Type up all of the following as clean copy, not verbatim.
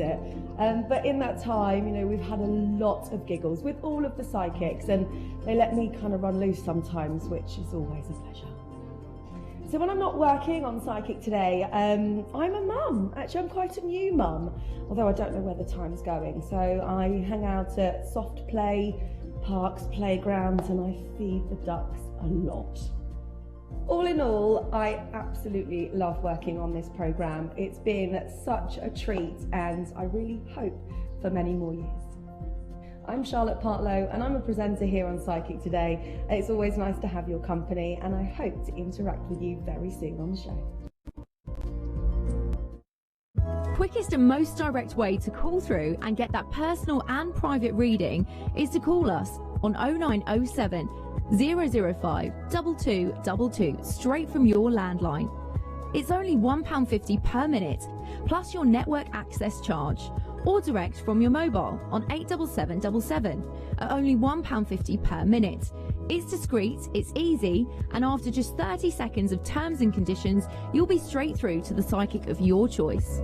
it. But in that time, you know, we've had a lot of giggles with all of the psychics, and they let me kind of run loose sometimes, which is always a pleasure. So when I'm not working on Psychic Today, I'm a mum. Actually, I'm quite a new mum, although I don't know where the time's going. So I hang out at soft play, parks, playgrounds, and I feed the ducks a lot. All in all, I absolutely love working on this programme. It's been such a treat, and I really hope for many more years. I'm Charlotte Partlow, and I'm a presenter here on Psychic Today. It's always nice to have your company, and I hope to interact with you very soon on the show. Quickest and most direct way to call through and get that personal and private reading is to call us on 0907 005 2222 straight from your landline. It's only £1.50 per minute, plus your network access charge, or direct from your mobile on 87777 at only £1.50 per minute. It's discreet, it's easy, and after just 30 seconds of terms and conditions, you'll be straight through to the psychic of your choice.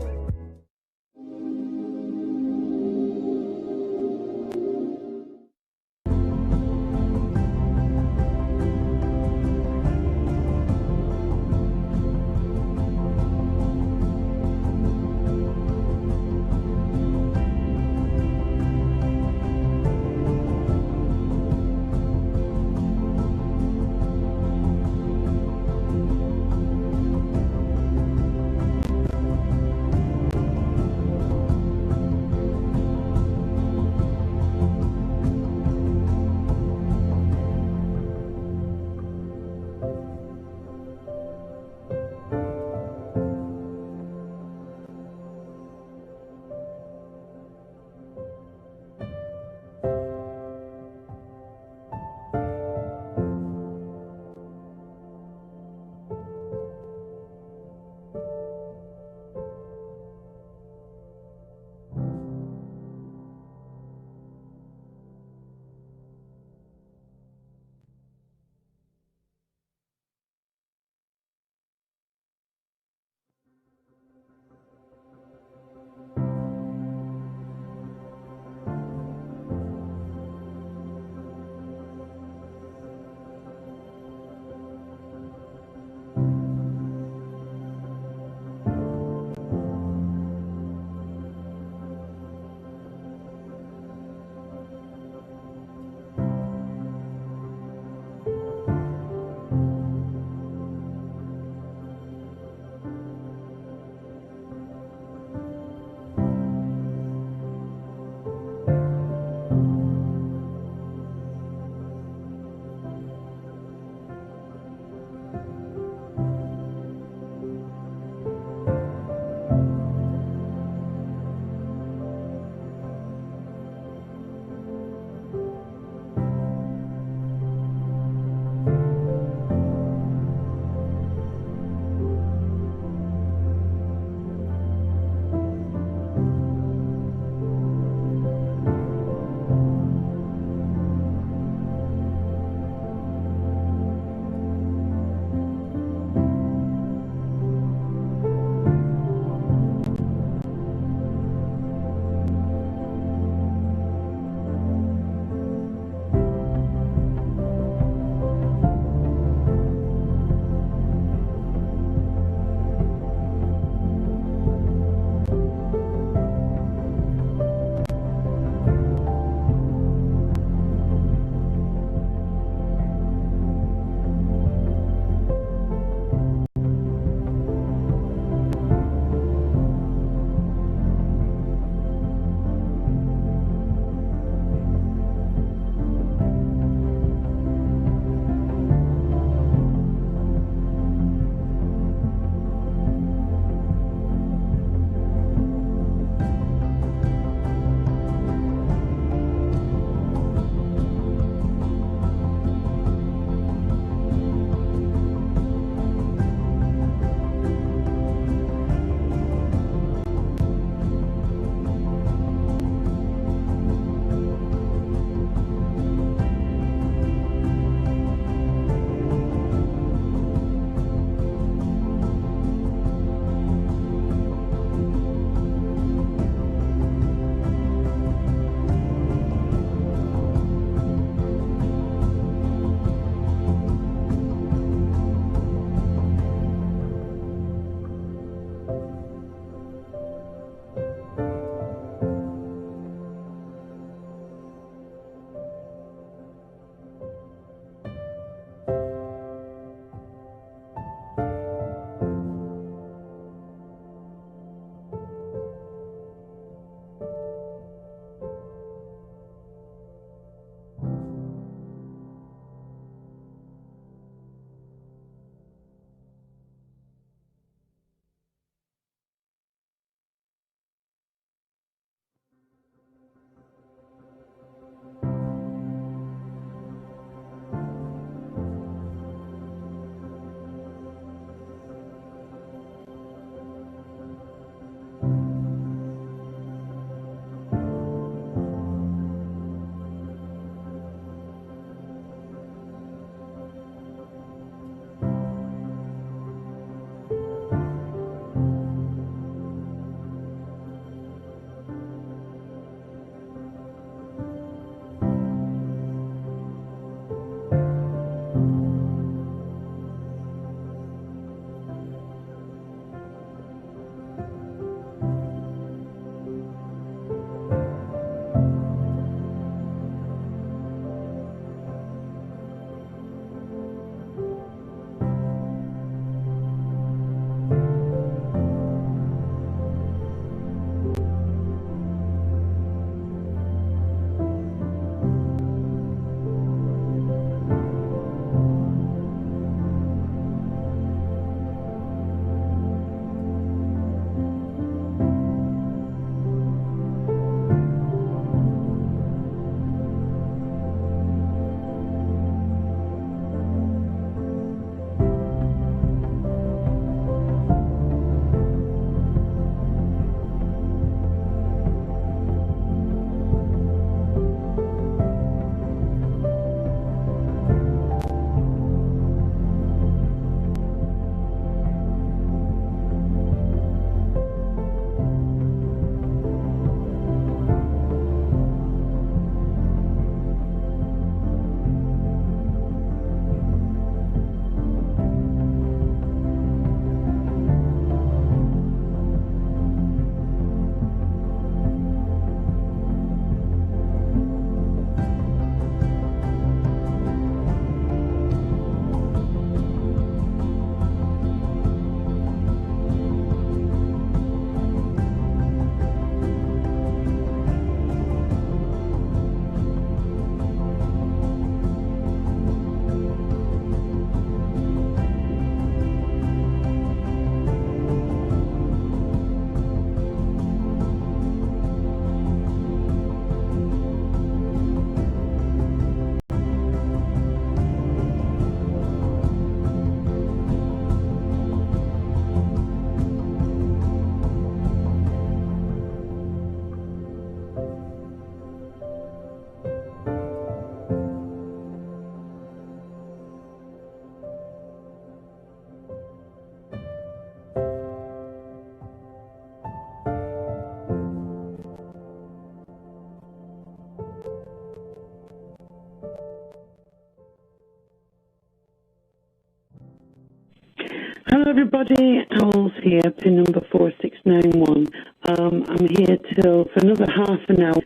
Hello everybody, Owls here, pin number 4691. I'm here for another half an hour,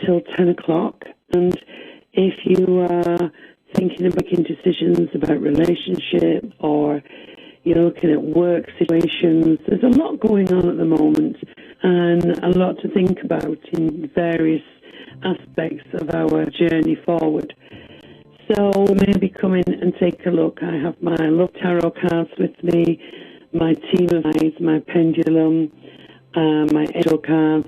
till 10 o'clock. And if you are thinking of making decisions about relationships, or you're looking at work situations, there's a lot going on at the moment and a lot to think about in various aspects of our journey forward. So maybe come in and take a look. I have my Love Tarot cards with me, my Team of Eyes, my Pendulum, my Angel cards.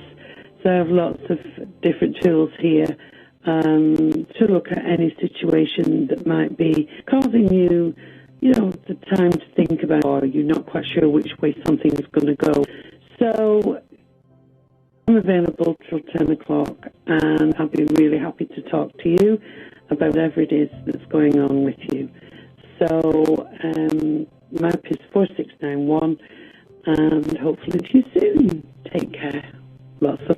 So I have lots of different tools here to look at any situation that might be causing you, the time to think about, or you're not quite sure which way something's going to go. So I'm available till 10 o'clock, and I'll be really happy to talk to you about whatever it is that's going on with you. So my app is 4691, and hopefully to you soon. Take care. Lots of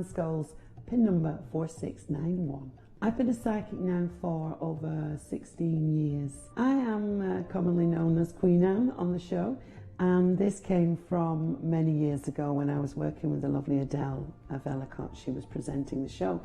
Anne Scholes, pin number 4691. I've been a psychic now for over 16 years. I am commonly known as Queen Anne on the show, and this came from many years ago when I was working with the lovely Adele of Ellicott. She was presenting the show,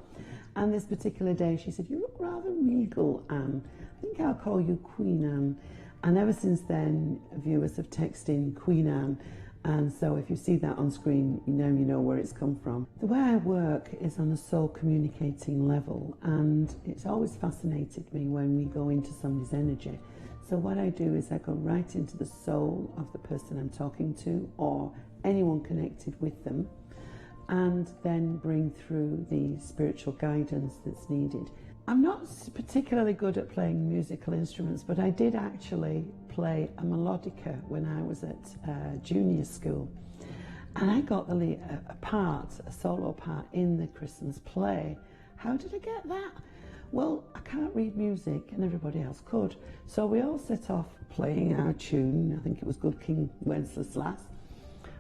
and this particular day she said, "You look rather regal, Anne. I think I'll call you Queen Anne." And ever since then, viewers have texted in Queen Anne, and so if you see that on screen, you know where it's come from. The way I work is on a soul communicating level, and it's always fascinated me when we go into somebody's energy. So what I do is I go right into the soul of the person I'm talking to, or anyone connected with them, and then bring through the spiritual guidance that's needed. I'm not particularly good at playing musical instruments, but I did actually play a melodica when I was at junior school. And I got a solo part in the Christmas play. How did I get that? Well, I can't read music and everybody else could. So we all set off playing our tune. I think it was Good King Wenceslas.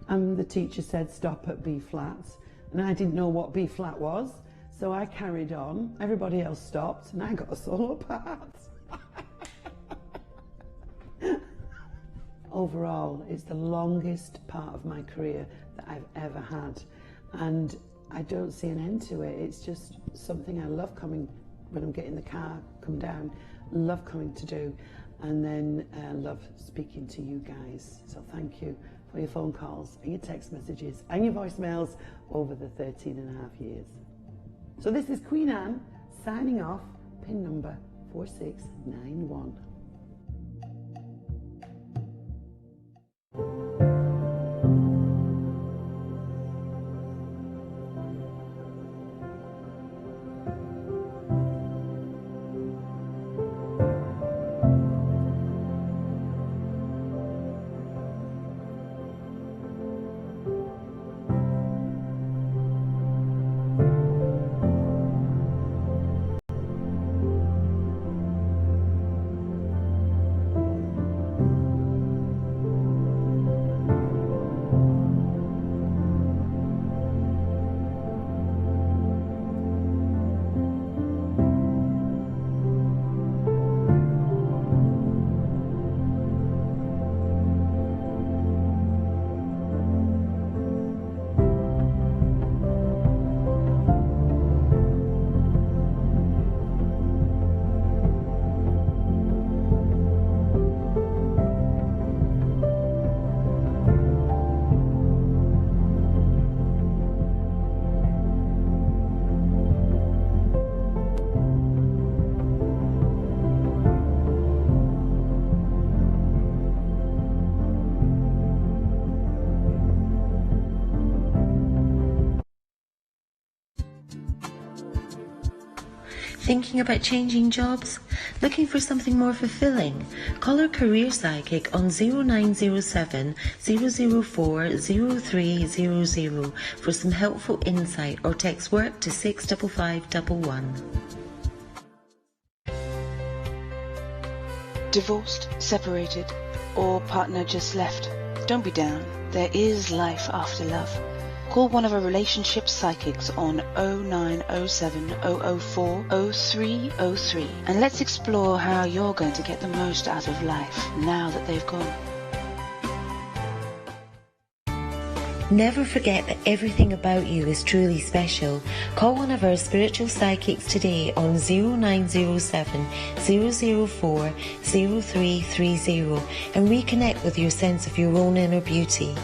And the teacher said stop at B flat. And I didn't know what B flat was. So I carried on, everybody else stopped, and I got a solo part. Overall, it's the longest part of my career that I've ever had. And I don't see an end to it. It's just something I love coming, when I'm getting in the car, come down, love coming to do. And then love speaking to you guys. So thank you for your phone calls and your text messages and your voicemails over the 13 and a half years. So this is Queen Anne signing off, pin number 4691. Thinking about changing jobs? Looking for something more fulfilling? Call our career psychic on 0907 004 0300 for some helpful insight, or text work to 65511. Divorced, separated, or partner just left? Don't be down. There is life after love. Call one of our relationship psychics on 0907 004 0303 and let's explore how you're going to get the most out of life now that they've gone. Never forget that everything about you is truly special. Call one of our spiritual psychics today on 0907 004 0330 and reconnect with your sense of your own inner beauty.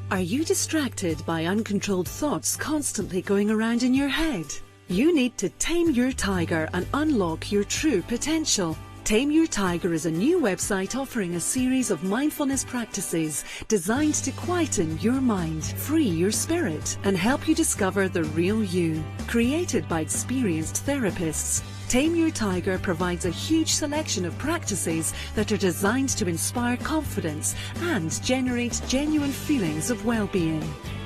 Are you distracted by uncontrolled thoughts constantly going around in your head? You need to tame your tiger and unlock your true potential. Tame Your Tiger is a new website offering a series of mindfulness practices designed to quieten your mind, free your spirit, and help you discover the real you. Created by experienced therapists, Tame Your Tiger provides a huge selection of practices that are designed to inspire confidence and generate genuine feelings of well-being.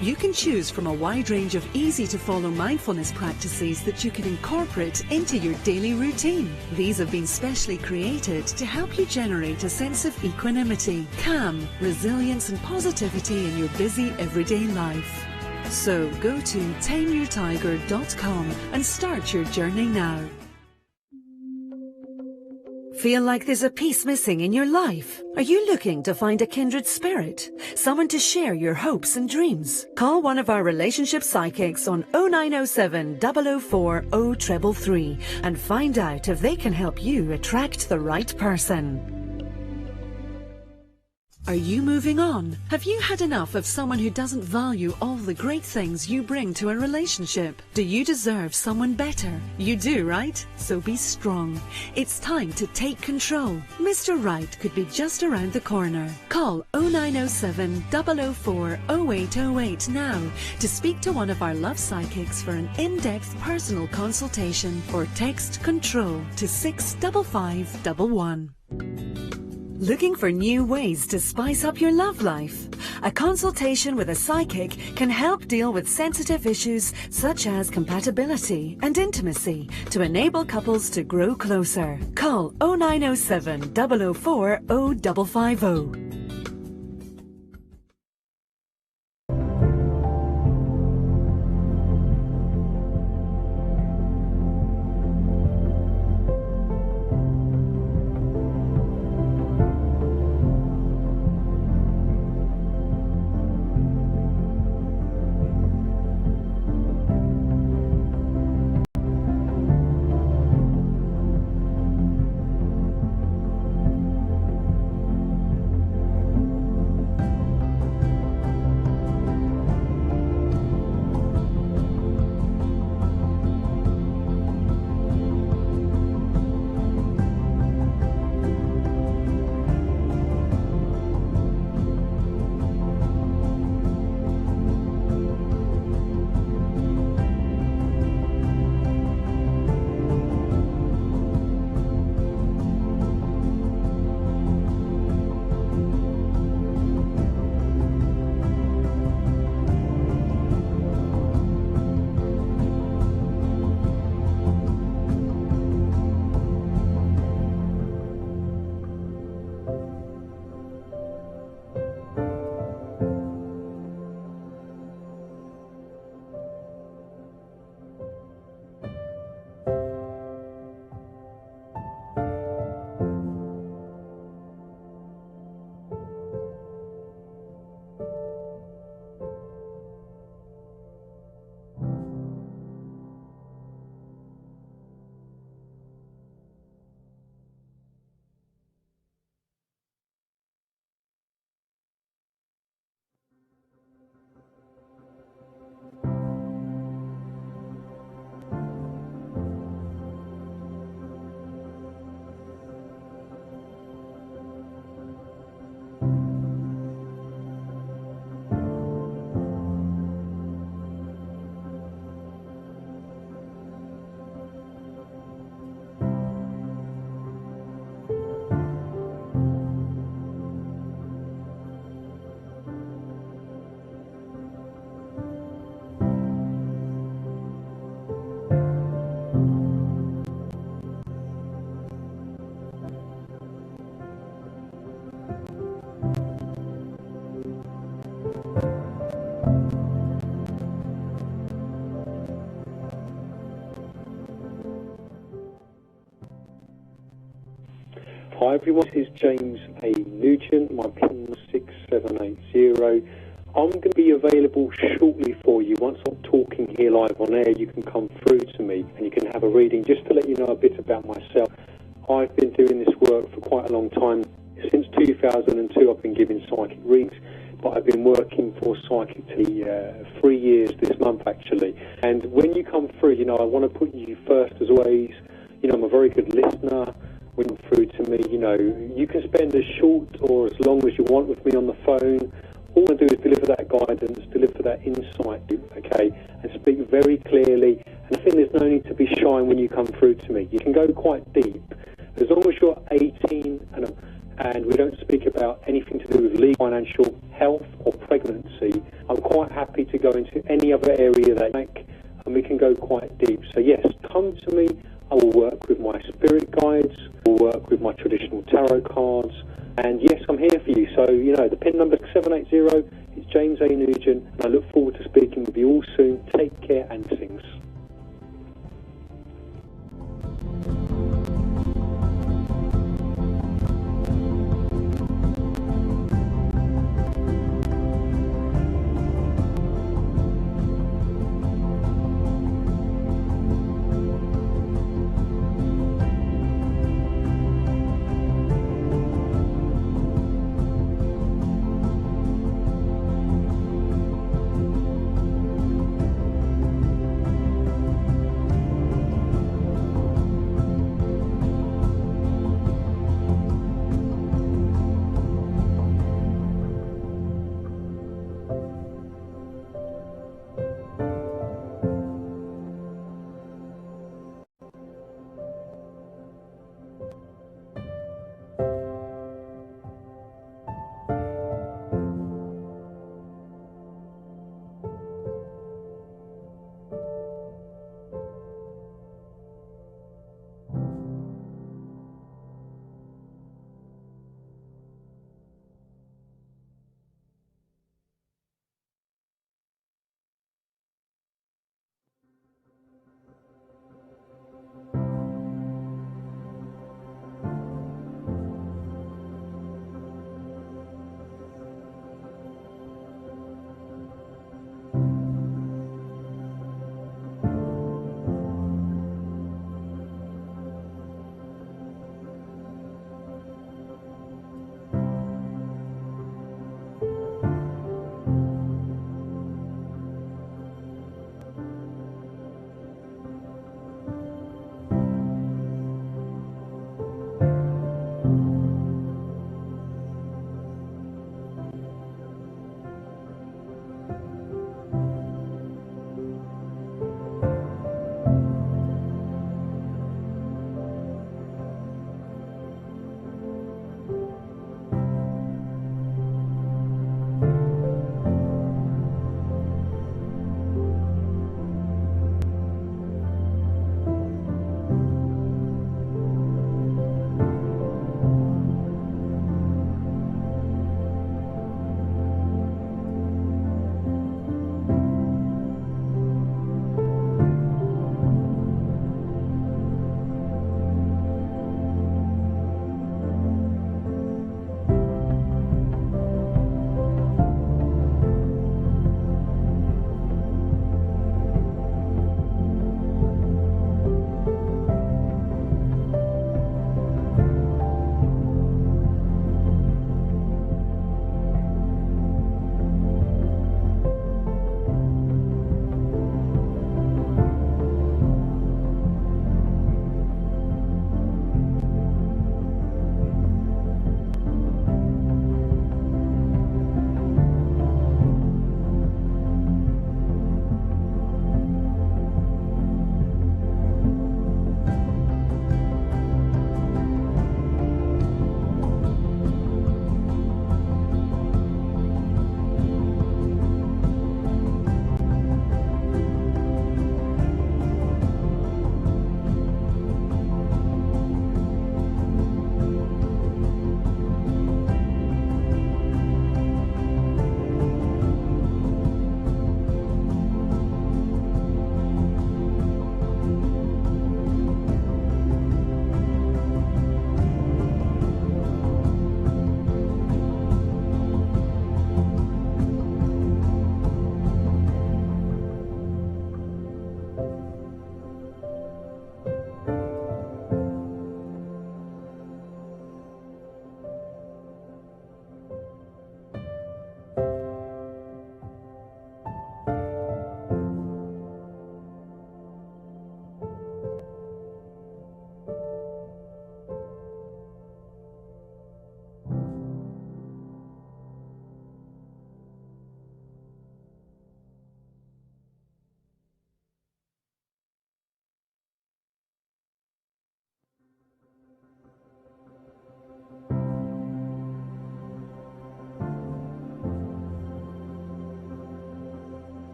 You can choose from a wide range of easy-to-follow mindfulness practices that you can incorporate into your daily routine. These have been specially created to help you generate a sense of equanimity, calm, resilience and positivity in your busy everyday life. So go to tameyourtiger.com and start your journey now. Feel like there's a piece missing in your life? Are you looking to find a kindred spirit? Someone to share your hopes and dreams? Call one of our relationship psychics on 0907 004 0333 and find out if they can help you attract the right person. Are you moving on? Have you had enough of someone who doesn't value all the great things you bring to a relationship? Do you deserve someone better? You do, right? So be strong. It's time to take control. Mr. Right could be just around the corner. Call 0907 004 0808 now to speak to one of our love psychics for an in-depth personal consultation, or text CONTROL to 65511. Looking for new ways to spice up your love life? A consultation with a psychic can help deal with sensitive issues such as compatibility and intimacy to enable couples to grow closer. Call 0907 004 0550. Hi everyone, this is James A. Nugent, my PIN 6780. I'm going to be available shortly for you. Once I'm talking here live on air, you can come through to me and you can have a reading. Just to let you know a bit about myself, I've been doing this work for quite a long time. Since 2002 I've been giving psychic readings, but I've been working for Psychic 3 years this month actually. And when you come through, you know, I want to put you first as always. You know, I'm a very good listener. When you come through to me, you know, you can spend as short or as long as you want with me on the phone. All I do is deliver that guidance, deliver that insight, okay, and speak very clearly. And I think there's no need to be shy when you come through to me. You can go quite deep. As long as you're 18 and we don't speak about anything to do with legal, financial, health or pregnancy, I'm quite happy to go into any other area that you like, and we can go quite deep. So yes, come to me. I will work with my spirit guides, I will work with my traditional tarot cards, and yes, I'm here for you. So, you know, the PIN number 780 is James A. Nugent, and I look forward to speaking with you all soon. Take care and things.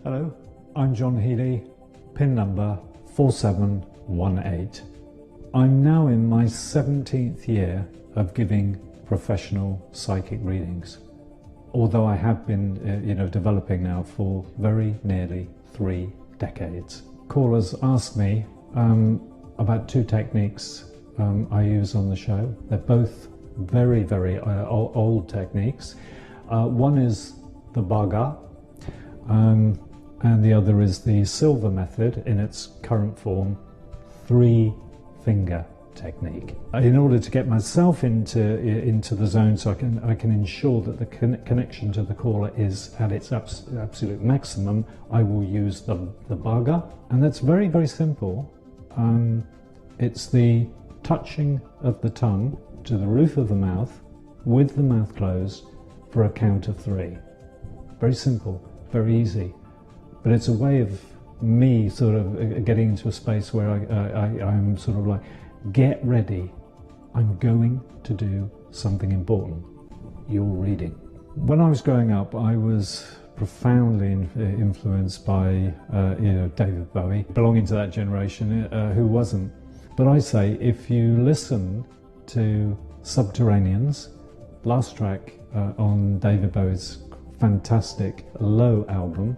Hello, I'm John Healy, PIN number 4718. I'm now in my 17th year of giving professional psychic readings, although I have been developing now for very nearly 3 decades. Callers ask me about 2 techniques I use on the show. They're both very, very old techniques. One is the Baga, and the other is the Silver method in its current form, 3-finger technique. In order to get myself into the zone, so I can ensure that the connection to the caller is at its absolute maximum, I will use the Baga, and that's very, very simple. It's the touching of the tongue to the roof of the mouth with the mouth closed for a count of 3. Very simple, very easy, but it's a way of me sort of getting into a space where I'm sort of like, get ready, I'm going to do something important. You're reading. When I was growing up, I was profoundly influenced by David Bowie, belonging to that generation. Who wasn't? But I say, if you listen to Subterraneans, last track on David Bowie's fantastic Low album,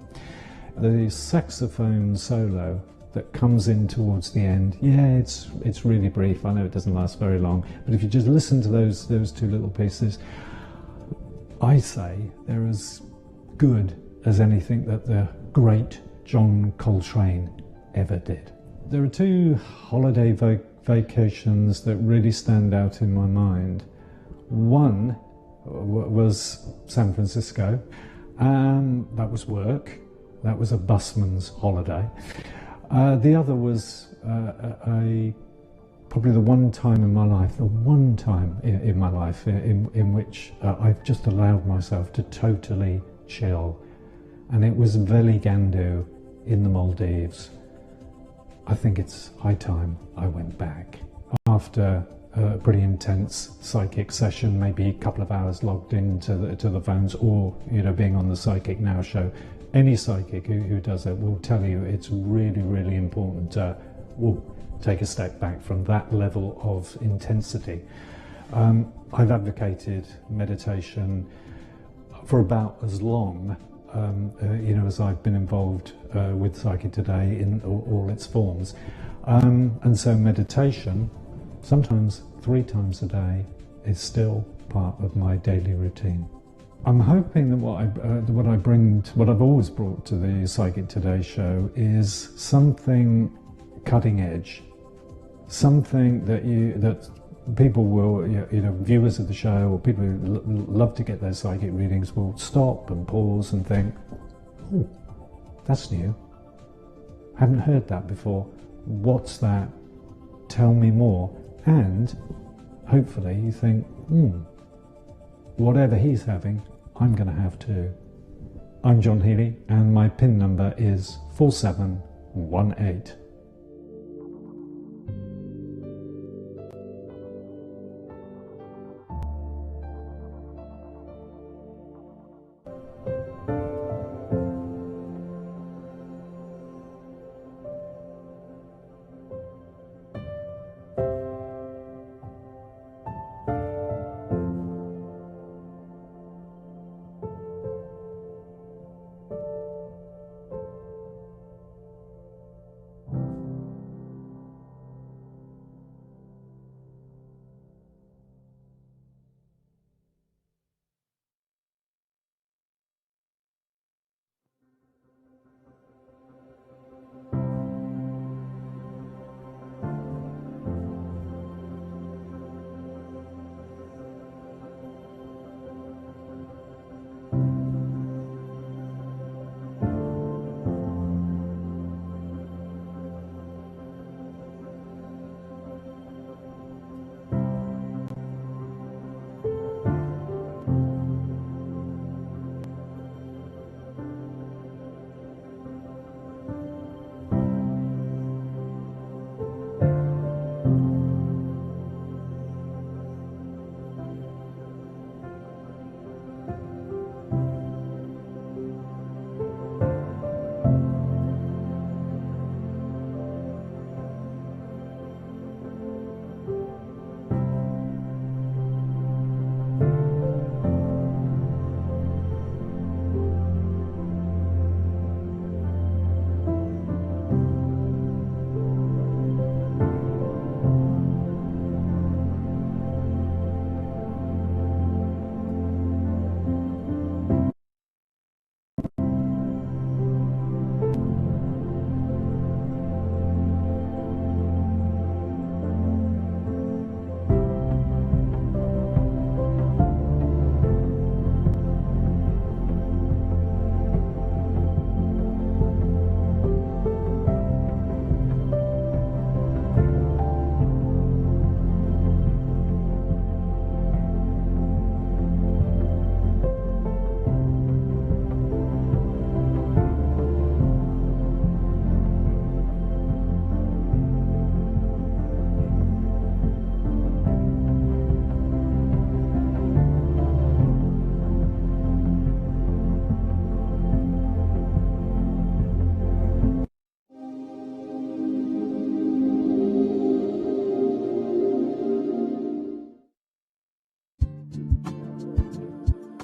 the saxophone solo that comes in towards the end, it's really brief. I know it doesn't last very long, but if you just listen to those 2 little pieces, I say they're as good as anything that the great John Coltrane ever did. There are 2 holiday vacations that really stand out in my mind. One was San Francisco, and that was work. That was a busman's holiday. The other was probably the one time in my life in which I've just allowed myself to totally chill, and it was Veligandu in the Maldives. I think it's high time I went back. After a pretty intense psychic session, maybe a couple of hours logged into the phones, or being on the Psychic Now show, any psychic who does it will tell you it's really, really important to take a step back from that level of intensity. I've advocated meditation for about as long as I've been involved with Psychic Today in all its forms. And so meditation, sometimes 3 times a day, is still part of my daily routine. I'm hoping that what I've always brought to the Psychic Today show is something cutting edge, something that people will, viewers of the show or people who love to get their psychic readings will stop and pause and think, oh, that's new. Haven't heard that before. What's that? Tell me more. And hopefully you think, whatever he's having, I'm going to have too. I'm John Healy, and my PIN number is 4718.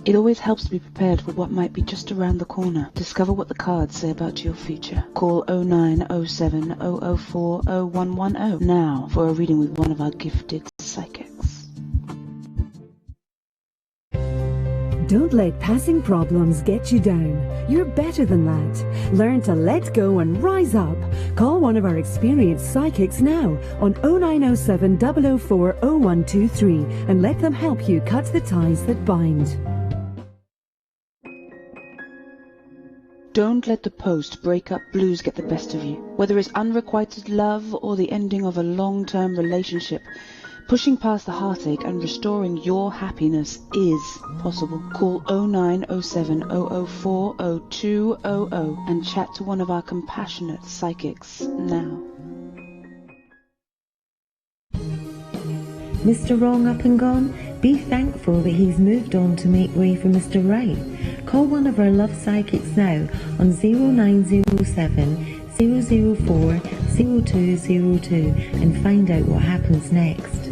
It always helps to be prepared for what might be just around the corner. Discover what the cards say about your future. Call 0907 004 0110 now for a reading with one of our gifted psychics. Don't let passing problems get you down. You're better than that. Learn to let go and rise up. Call one of our experienced psychics now on 0907 004 0123 and let them help you cut the ties that bind. Don't let the post-breakup blues get the best of you. Whether it's unrequited love or the ending of a long-term relationship, pushing past the heartache and restoring your happiness is possible. Call 0907 004 0200 and chat to one of our compassionate psychics now. Mr. Wrong up and gone? Be thankful that he's moved on to make way for Mr. Right. Call one of our love psychics now on 0907 004 0202 and find out what happens next.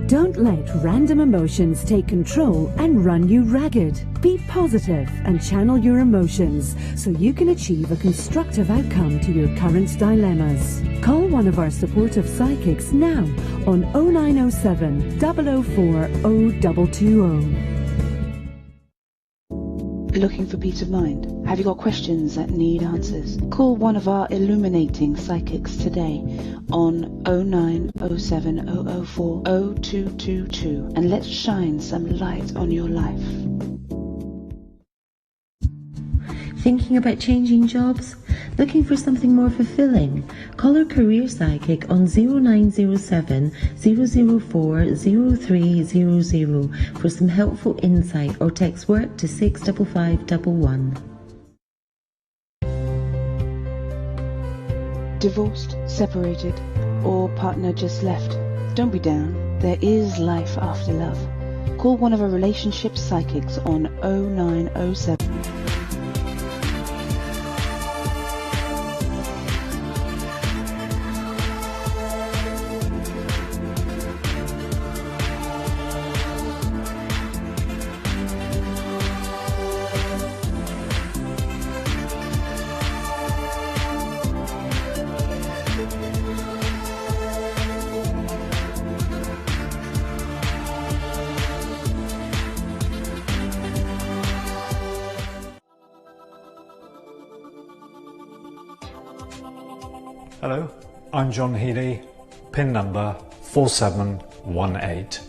Don't let random emotions take control and run you ragged. Be positive and channel your emotions so you can achieve a constructive outcome to your current dilemmas. Call one of our supportive psychics now on 0907 004 0220. Looking for peace of mind? Have you got questions that need answers? Call one of our illuminating psychics today on 0907 004 0222 and let's shine some light on your life. Thinking about changing jobs? Looking for something more fulfilling? Call our career psychic on 0907 004 0300 for some helpful insight or text work to 65511. Divorced, separated, or partner just left? Don't be down. There is life after love. Call one of our relationship psychics on 0907. Hello, I'm John Healy, PIN number 4718.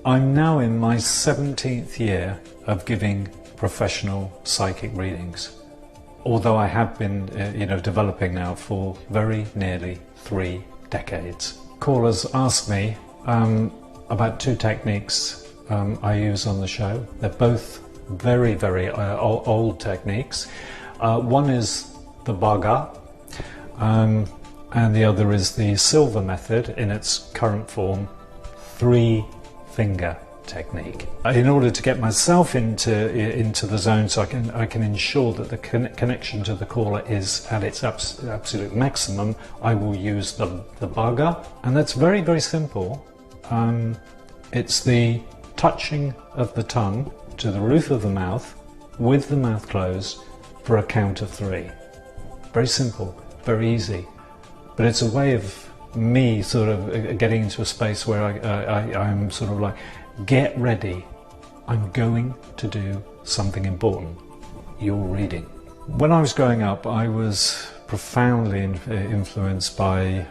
I'm now in my 17th year of giving professional psychic readings, although I have been developing now for very nearly 3 decades. Callers ask me about 2 techniques I use on the show. They're both very, very old techniques. One is the Bhaga, and the other is the Silver method in its current form, 3-finger technique. In order to get myself into the zone so I can ensure that the connection to the caller is at its absolute maximum, I will use the Bhaga, and that's very, very simple. It's the touching of the tongue to the roof of the mouth with the mouth closed for a count of 3. Very simple, very easy. But it's a way of me sort of getting into a space where I'm sort of like, get ready, I'm going to do something important. You're reading. When I was growing up, I was profoundly influenced by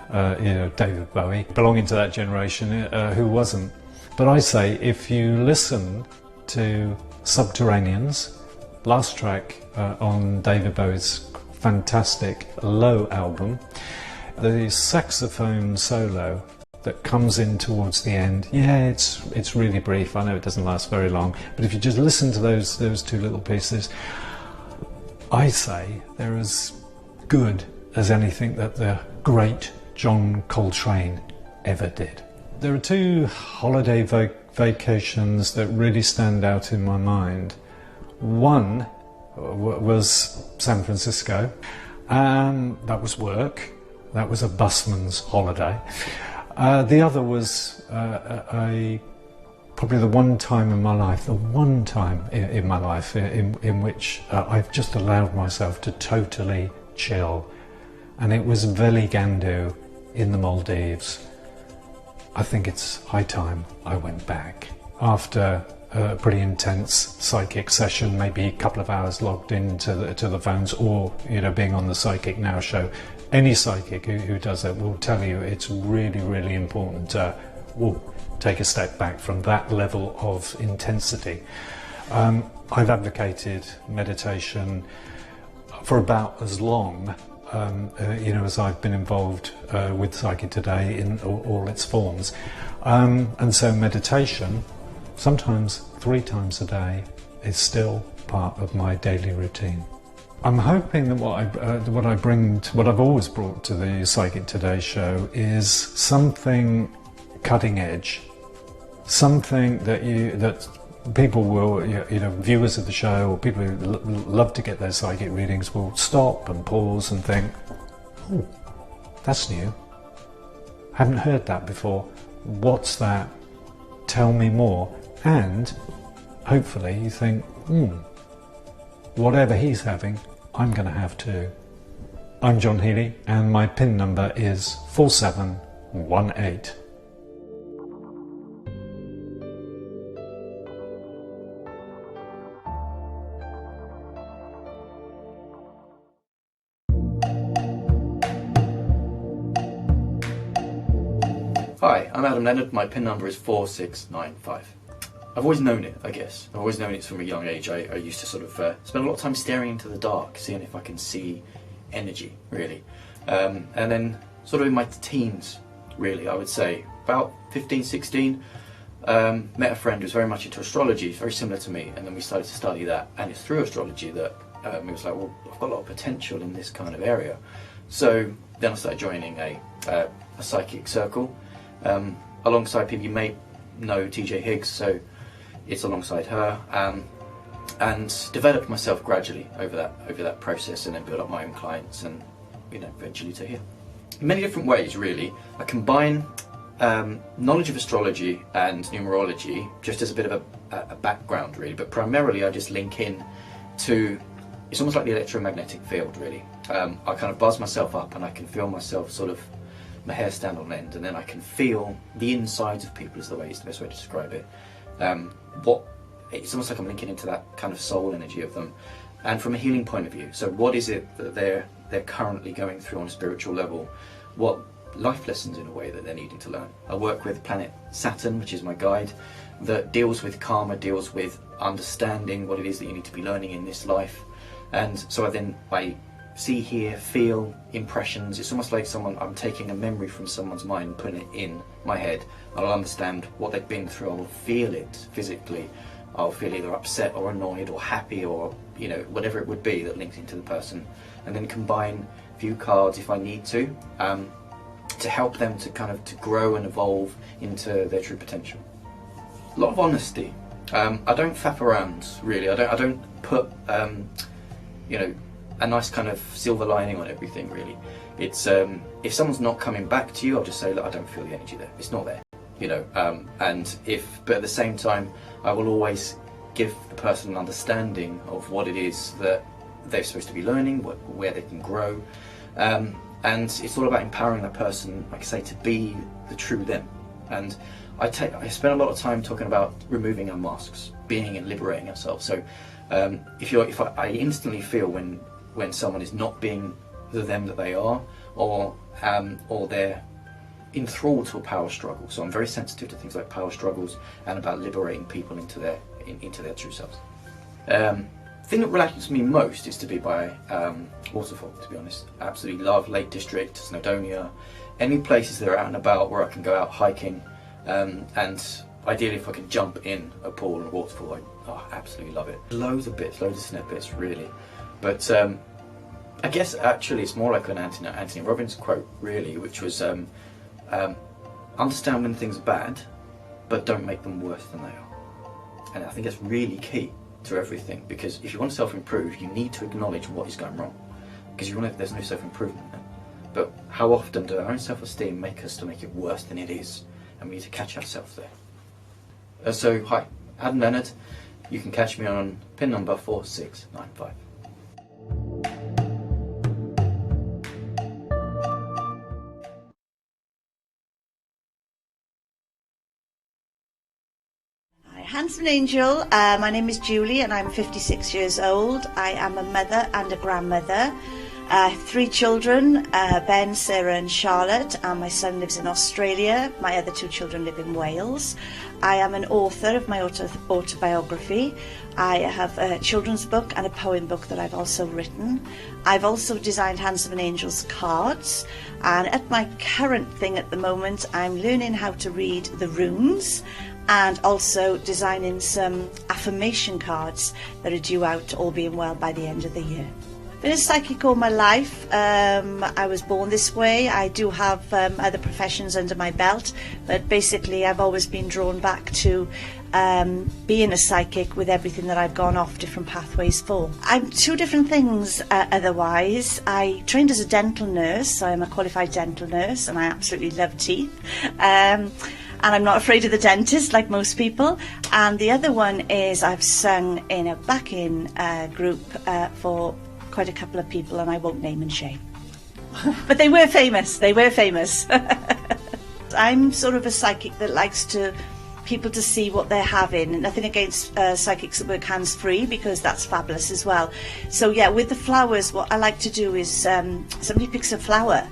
David Bowie, belonging to that generation, who wasn't. But I say, if you listen to Subterraneans, last track on David Bowie's fantastic Low album, the saxophone solo that comes in towards the end, it's really brief. I know it doesn't last very long, but if you just listen to those 2 little pieces, I say they're as good as anything that the great John Coltrane ever did. There are 2 holiday vacations that really stand out in my mind. One was San Francisco, and that was work. That was a busman's holiday. The other was a probably the one time in my life, in which I've just allowed myself to totally chill. And it was Veli Gandu in the Maldives. I think it's high time I went back. After a pretty intense psychic session, maybe a couple of hours logged into the phones, or being on the Psychic Now show. Any psychic who does it will tell you it's really, really important to take a step back from that level of intensity. I've advocated meditation for about as long as I've been involved with Psychic Today in all its forms. And so meditation, sometimes 3 times a day, is still part of my daily routine. I'm hoping that what I've always brought to the Psychic Today show is something cutting edge, something that people will, viewers of the show or people who love to get their psychic readings will stop and pause and think, oh, that's new. Haven't heard that before. What's that? Tell me more. And hopefully you think, whatever he's having, I'm going to have too. I'm John Healy, and my PIN number is 4718. Hi, I'm Adam Leonard. My PIN number is 4695. I've always known it, I guess. I've always known it from a young age. I used to sort of spend a lot of time staring into the dark, seeing if I can see energy, really. And then sort of in my teens, really, I would say, about 15, 16, met a friend who was very much into astrology, very similar to me, and then we started to study that. And it's through astrology that it was like, well, I've got a lot of potential in this kind of area. So then I started joining a psychic circle, alongside people. You may know TJ Higgs, so it's alongside her, and developed myself gradually over that process, and then built up my own clients, and eventually to here. In many different ways, really. I combine knowledge of astrology and numerology just as a bit of a background, really, but primarily I just link in to, it's almost like the electromagnetic field, really. I kind of buzz myself up and I can feel myself sort of, my hair stand on end, and then I can feel the insides of people, is the best way to describe it. It's almost like I'm linking into that kind of soul energy of them, and from a healing point of view. So what is it that they're currently going through on a spiritual level? What life lessons, in a way, that they're needing to learn? I work with planet Saturn, which is my guide, that deals with karma, deals with understanding what it is that you need to be learning in this life. And so I see, hear, feel impressions. It's almost like I'm taking a memory from someone's mind and putting it in my head. I'll understand what they've been through. I'll feel it physically. I'll feel either upset or annoyed or happy, or whatever it would be that links into the person, and then combine view cards if I need to help them to grow and evolve into their true potential. A lot of honesty. I don't faff around, really. I don't put a nice kind of silver lining on everything, really. It's if someone's not coming back to you, I'll just say, look, I don't feel the energy there. It's not there, but at the same time, I will always give the person an understanding of what it is that they're supposed to be learning, where they can grow, and it's all about empowering that person, like I say, to be the true them. And I spend a lot of time talking about removing our masks, being and liberating ourselves. So if I instantly feel when someone is not being the them that they are, or they're enthralled to a power struggle. So I'm very sensitive to things like power struggles and about liberating people into their true selves. The thing that relaxes me most is to be by waterfall, to be honest. I absolutely love Lake District, Snowdonia, any places that are out and about where I can go out hiking, and ideally if I can jump in a pool and a waterfall, I absolutely love it. Loads of snap bits, really. But I guess actually it's more like an Anthony Robbins quote, really, which was understand when things are bad, but don't make them worse than they are. And I think that's really key to everything, because if you want to self-improve, you need to acknowledge what is going wrong, because there's no self-improvement then. But how often do our own self-esteem make us to make it worse than it is, and we need to catch ourselves there. So hi, Adam Leonard. You can catch me on pin number 4695. Handsome Angel, my name is Julie and I'm 56 years old. I am a mother and a grandmother. I have 3 children, Ben, Sarah and Charlotte, and my son lives in Australia. My other 2 children live in Wales. I am an author of my autobiography. I have a children's book and a poem book that I've also written. I've also designed Handsome Angel's cards, and at my current thing at the moment I'm learning how to read the runes and also designing some affirmation cards that are due out, all being well, by the end of the year. Been a psychic all my life. I was born this way. I do have other professions under my belt, but basically I've always been drawn back to being a psychic with everything that I've gone off different pathways for. I'm 2 different things otherwise. I trained as a dental nurse, so I'm a qualified dental nurse and I absolutely love teeth. And I'm not afraid of the dentist like most people. And the other one is I've sung in a backing group for quite a couple of people, and I won't name and shame. But they were famous. I'm sort of a psychic that likes people to see what they're having. Nothing against psychics that work hands-free, because that's fabulous as well. So yeah, with the flowers, what I like to do is somebody picks a flower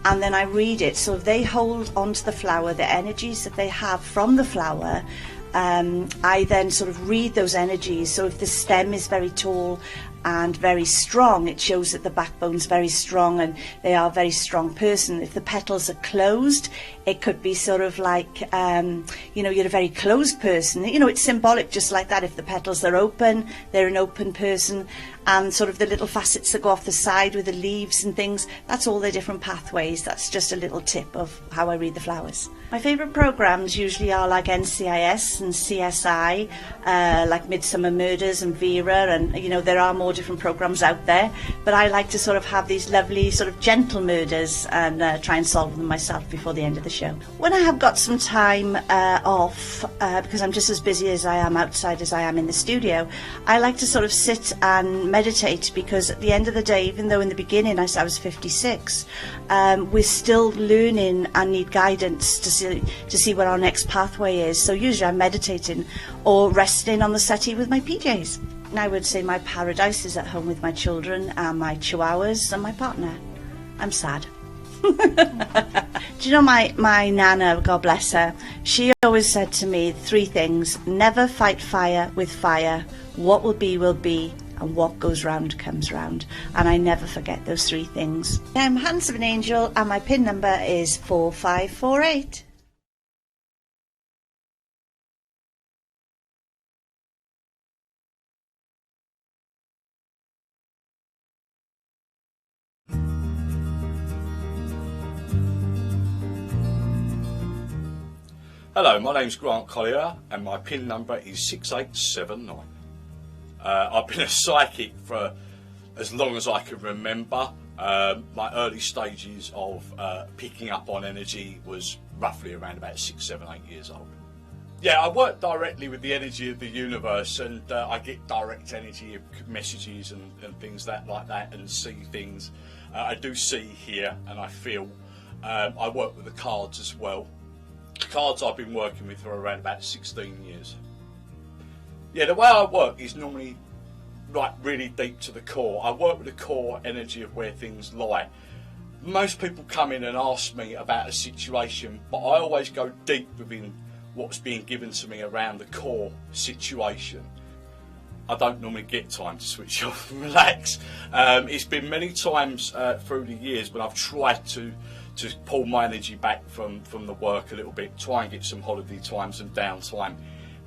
and then I read it. So if they hold onto the flower, the energies that they have from the flower, I then sort of read those energies. So if the stem is very tall and very strong, it shows that the backbone's very strong and they are a very strong person. If the petals are closed, it could be sort of like, you're a very closed person. It's symbolic just like that. If the petals are open, they're an open person. And sort of the little facets that go off the side with the leaves and things, that's all their different pathways. That's just a little tip of how I read the flowers. My favourite programmes usually are like NCIS and CSI, like Midsummer Murders and Vera, and there are more different programmes out there, but I like to sort of have these lovely sort of gentle murders and try and solve them myself before the end of the show. When I have got some time off, because I'm just as busy as I am outside as I am in the studio, I like to sort of sit and meditate, because at the end of the day, even though in the beginning I was 56, we're still learning and need guidance to see what our next pathway is. So usually I'm meditating or resting on the settee with my PJs. And I would say my paradise is at home with my children and my chihuahuas and my partner. I'm sad. Do you know my Nana, God bless her, she always said to me 3 things: never fight fire with fire, what will be, and what goes round comes round. And I never forget those 3 things. I'm Handsome Angel and my PIN number is 4548. Hello, my name's Grant Collier and my PIN number is 6879. I've been a psychic for as long as I can remember. My early stages of picking up on energy was roughly around about 6, 7, 8 years old. Yeah, I work directly with the energy of the universe, and I get direct energy messages and things like that, and see things. I do see, hear, and I feel. I work with the cards as well. The cards I've been working with for around about 16 years. Yeah, the way I work is normally like really deep to the core. I work with the core energy of where things lie. Most people come in and ask me about a situation, but I always go deep within what's being given to me around the core situation. I don't normally get time to switch off and relax. It's been many times through the years when I've tried to pull my energy back from the work a little bit, try and get some holiday time, some downtime,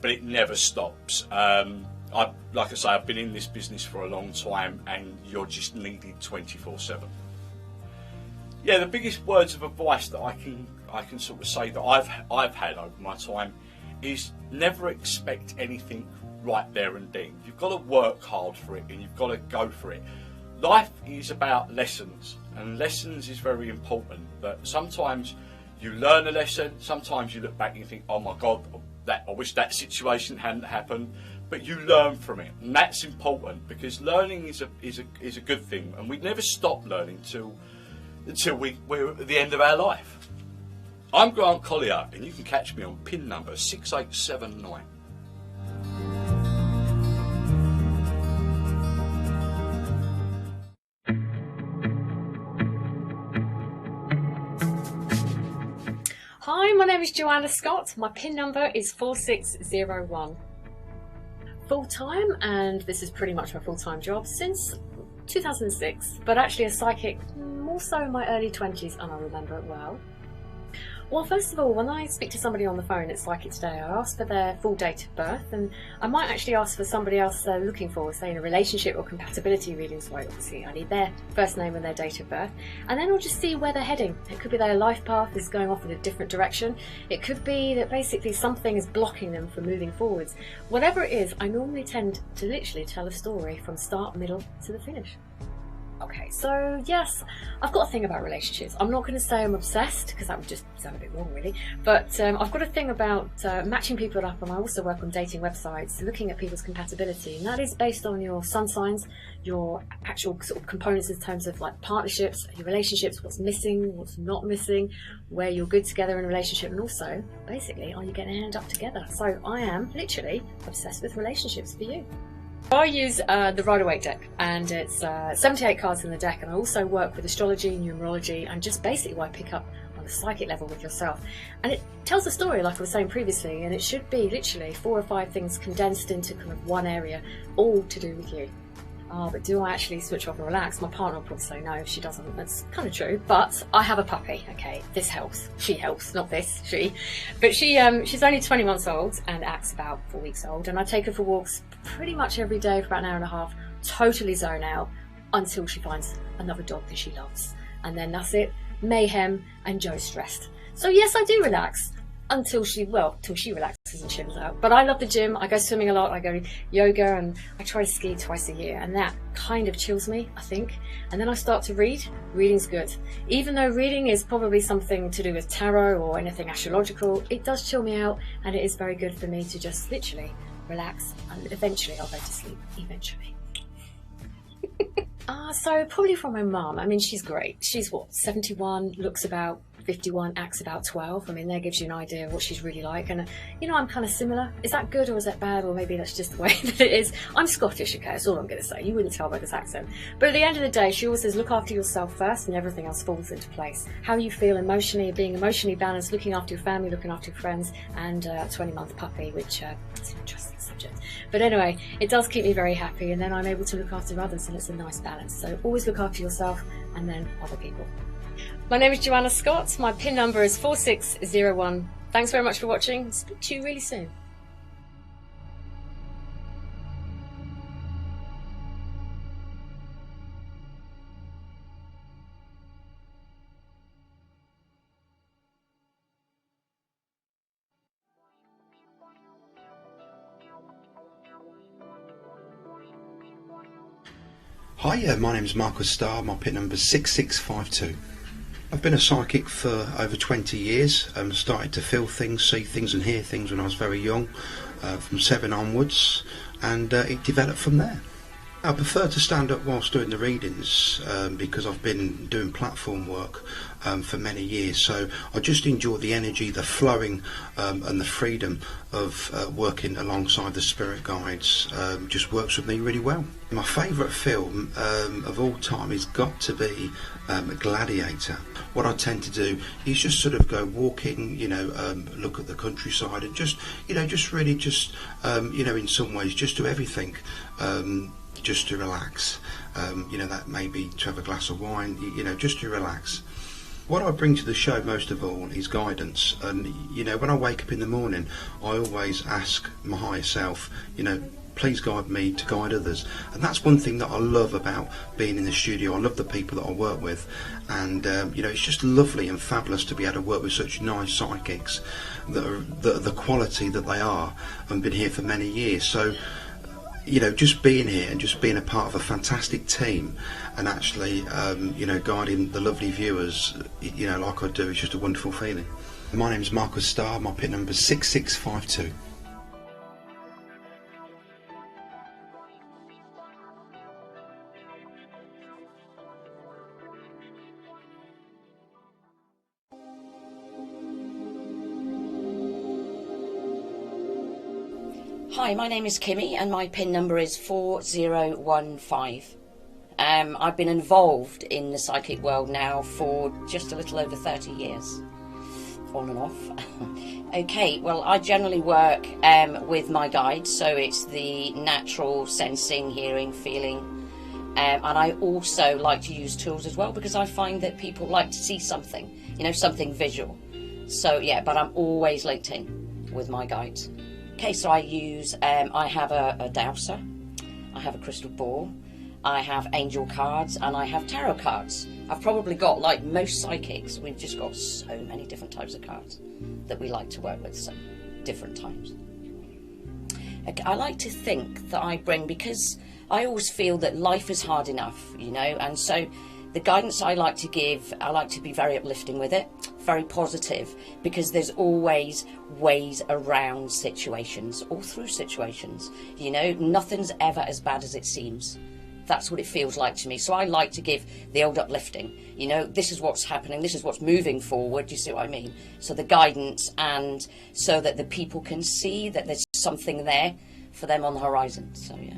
but it never stops. Like I say, I've been in this business for a long time, and you're just needed 24/7. Yeah, the biggest words of advice that I can sort of say that I've had over my time is never expect anything right there and then. You've got to work hard for it, and you've got to go for it. Life is about lessons, and lessons is very important. That sometimes you learn a lesson, sometimes you look back and you think, oh my God, I wish that situation hadn't happened, but you learn from it, and that's important, because learning is a good thing, and we never stop learning until we're at the end of our life. I'm Grant Collier, and you can catch me on pin number 6879. Hi, my name is Joanna Scott. My PIN number is 4601. Full-time, and this is pretty much my full-time job since 2006, but actually a psychic more so in my early 20s, and I remember it well. Well, first of all, when I speak to somebody on the phone at Psychic Today, I ask for their full date of birth, and I might actually ask for somebody else they're looking for, say in a relationship or compatibility reading, so obviously I need their first name and their date of birth, and then I'll just see where they're heading. It could be their life path is going off in a different direction. It could be that basically something is blocking them from moving forwards. Whatever it is, I normally tend to literally tell a story from start, middle to the finish. Okay, so yes, I've got a thing about relationships. I'm not going to say I'm obsessed, because that would just sound a bit wrong really, but I've got a thing about matching people up, and I also work on dating websites, looking at people's compatibility, and that is based on your sun signs, your actual sort of components in terms of like partnerships, your relationships, what's missing, what's not missing, where you're good together in a relationship, and also, basically, are you getting to end up together? So I am literally obsessed with relationships for you. I use the Rider-Waite deck, and it's 78 cards in the deck, and I also work with astrology, numerology, and just basically what I pick up on a psychic level with yourself. And it tells a story, like I was saying previously, and it should be literally 4 or 5 things condensed into kind of one area, all to do with you. But do I actually switch off and relax? My partner will probably say no, she doesn't. That's kind of true. But I have a puppy, okay? This helps. She helps, not this, she. But she's only 20 months old and acts about 4 weeks old. And I take her for walks pretty much every day for about an hour and a half, totally zone out, until she finds another dog that she loves. And then that's it. Mayhem and Joe's stressed. So yes, I do relax. Until she relaxes and chills out. But I love the gym, I go swimming a lot, I go yoga, and I try to ski twice a year, and that kind of chills me, I think. And then I start to read. Reading's good. Even though reading is probably something to do with tarot or anything astrological, it does chill me out, and it is very good for me to just literally relax, and eventually I'll go to sleep, eventually. So probably from my mum. I mean, she's great. She's what, 71, looks about 51, acts about 12. I mean, that gives you an idea of what she's really like. And, you know, I'm kind of similar. Is that good or is that bad? Or maybe that's just the way that it is. I'm Scottish, okay? That's all I'm going to say. You wouldn't tell by this accent. But at the end of the day, she always says, look after yourself first and everything else falls into place. How you feel emotionally, being emotionally balanced, looking after your family, looking after your friends, and a 20-month puppy, which is an interesting subject. But anyway, it does keep me very happy, and then I'm able to look after others, and it's a nice balance. So always look after yourself and then other people. My name is Joanna Scott. My PIN number is 4601. Thanks very much for watching. Speak to you really soon. Hi, my name is Marcus Starr. My PIN number is 6652. I've been a psychic for over 20 years. Started to feel things, see things and hear things when I was very young, from 7 onwards, and it developed from there. I prefer to stand up whilst doing the readings because I've been doing platform work for many years, so I just enjoy the energy, the flowing and the freedom of working alongside the spirit guides. Just works with me really well. My favourite film of all time has got to be Gladiator. What I tend to do is just sort of go walking, you know, look at the countryside and just, you know, just really just, you know, in some ways just do everything. Just to relax, you know, that may be to have a glass of wine, you know, just to relax. What I bring to the show most of all is guidance, and you know, when I wake up in the morning, I always ask my higher self, you know, please guide me to guide others. And that's one thing that I love about being in the studio. I love the people that I work with, and you know, it's just lovely and fabulous to be able to work with such nice psychics that are the quality that they are, and been here for many years. So you know, just being here and just being a part of a fantastic team and actually, you know, guiding the lovely viewers, you know, like I do, is just a wonderful feeling. My name's Marcus Starr, my pin number's 6652. Hi, my name is Kimmy and my PIN number is 4015. I've been involved in the psychic world now for just a little over 30 years, on and off. Okay, well, I generally work with my guides, so it's the natural sensing, hearing, feeling, and I also like to use tools as well because I find that people like to see something, you know, something visual. So yeah, but I'm always linked in with my guides. Okay, so I use, I have a dowser, I have a crystal ball, I have angel cards, and I have tarot cards. I've probably got, like most psychics, we've just got so many different types of cards that we like to work with, so different times. Okay, I like to think that I bring, because I always feel that life is hard enough, you know, and so the guidance I like to give, I like to be very uplifting with it, very positive, because there's always ways around situations, or through situations, you know, nothing's ever as bad as it seems. That's what it feels like to me. So I like to give the old uplifting, you know, this is what's happening, this is what's moving forward, do you see what I mean? So the guidance, and so that the people can see that there's something there for them on the horizon, so yeah.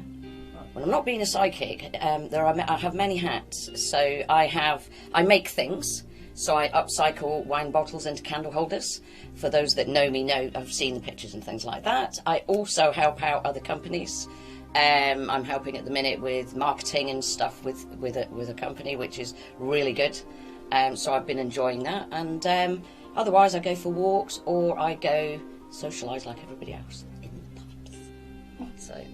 When I'm not being a psychic, I have many hats. So I make things. So I upcycle wine bottles into candle holders. For those that know me, I've seen the pictures and things like that. I also help out other companies. I'm helping at the minute with marketing and stuff with a company, which is really good. So I've been enjoying that. And otherwise, I go for walks or I go socialise like everybody else in the pubs. So.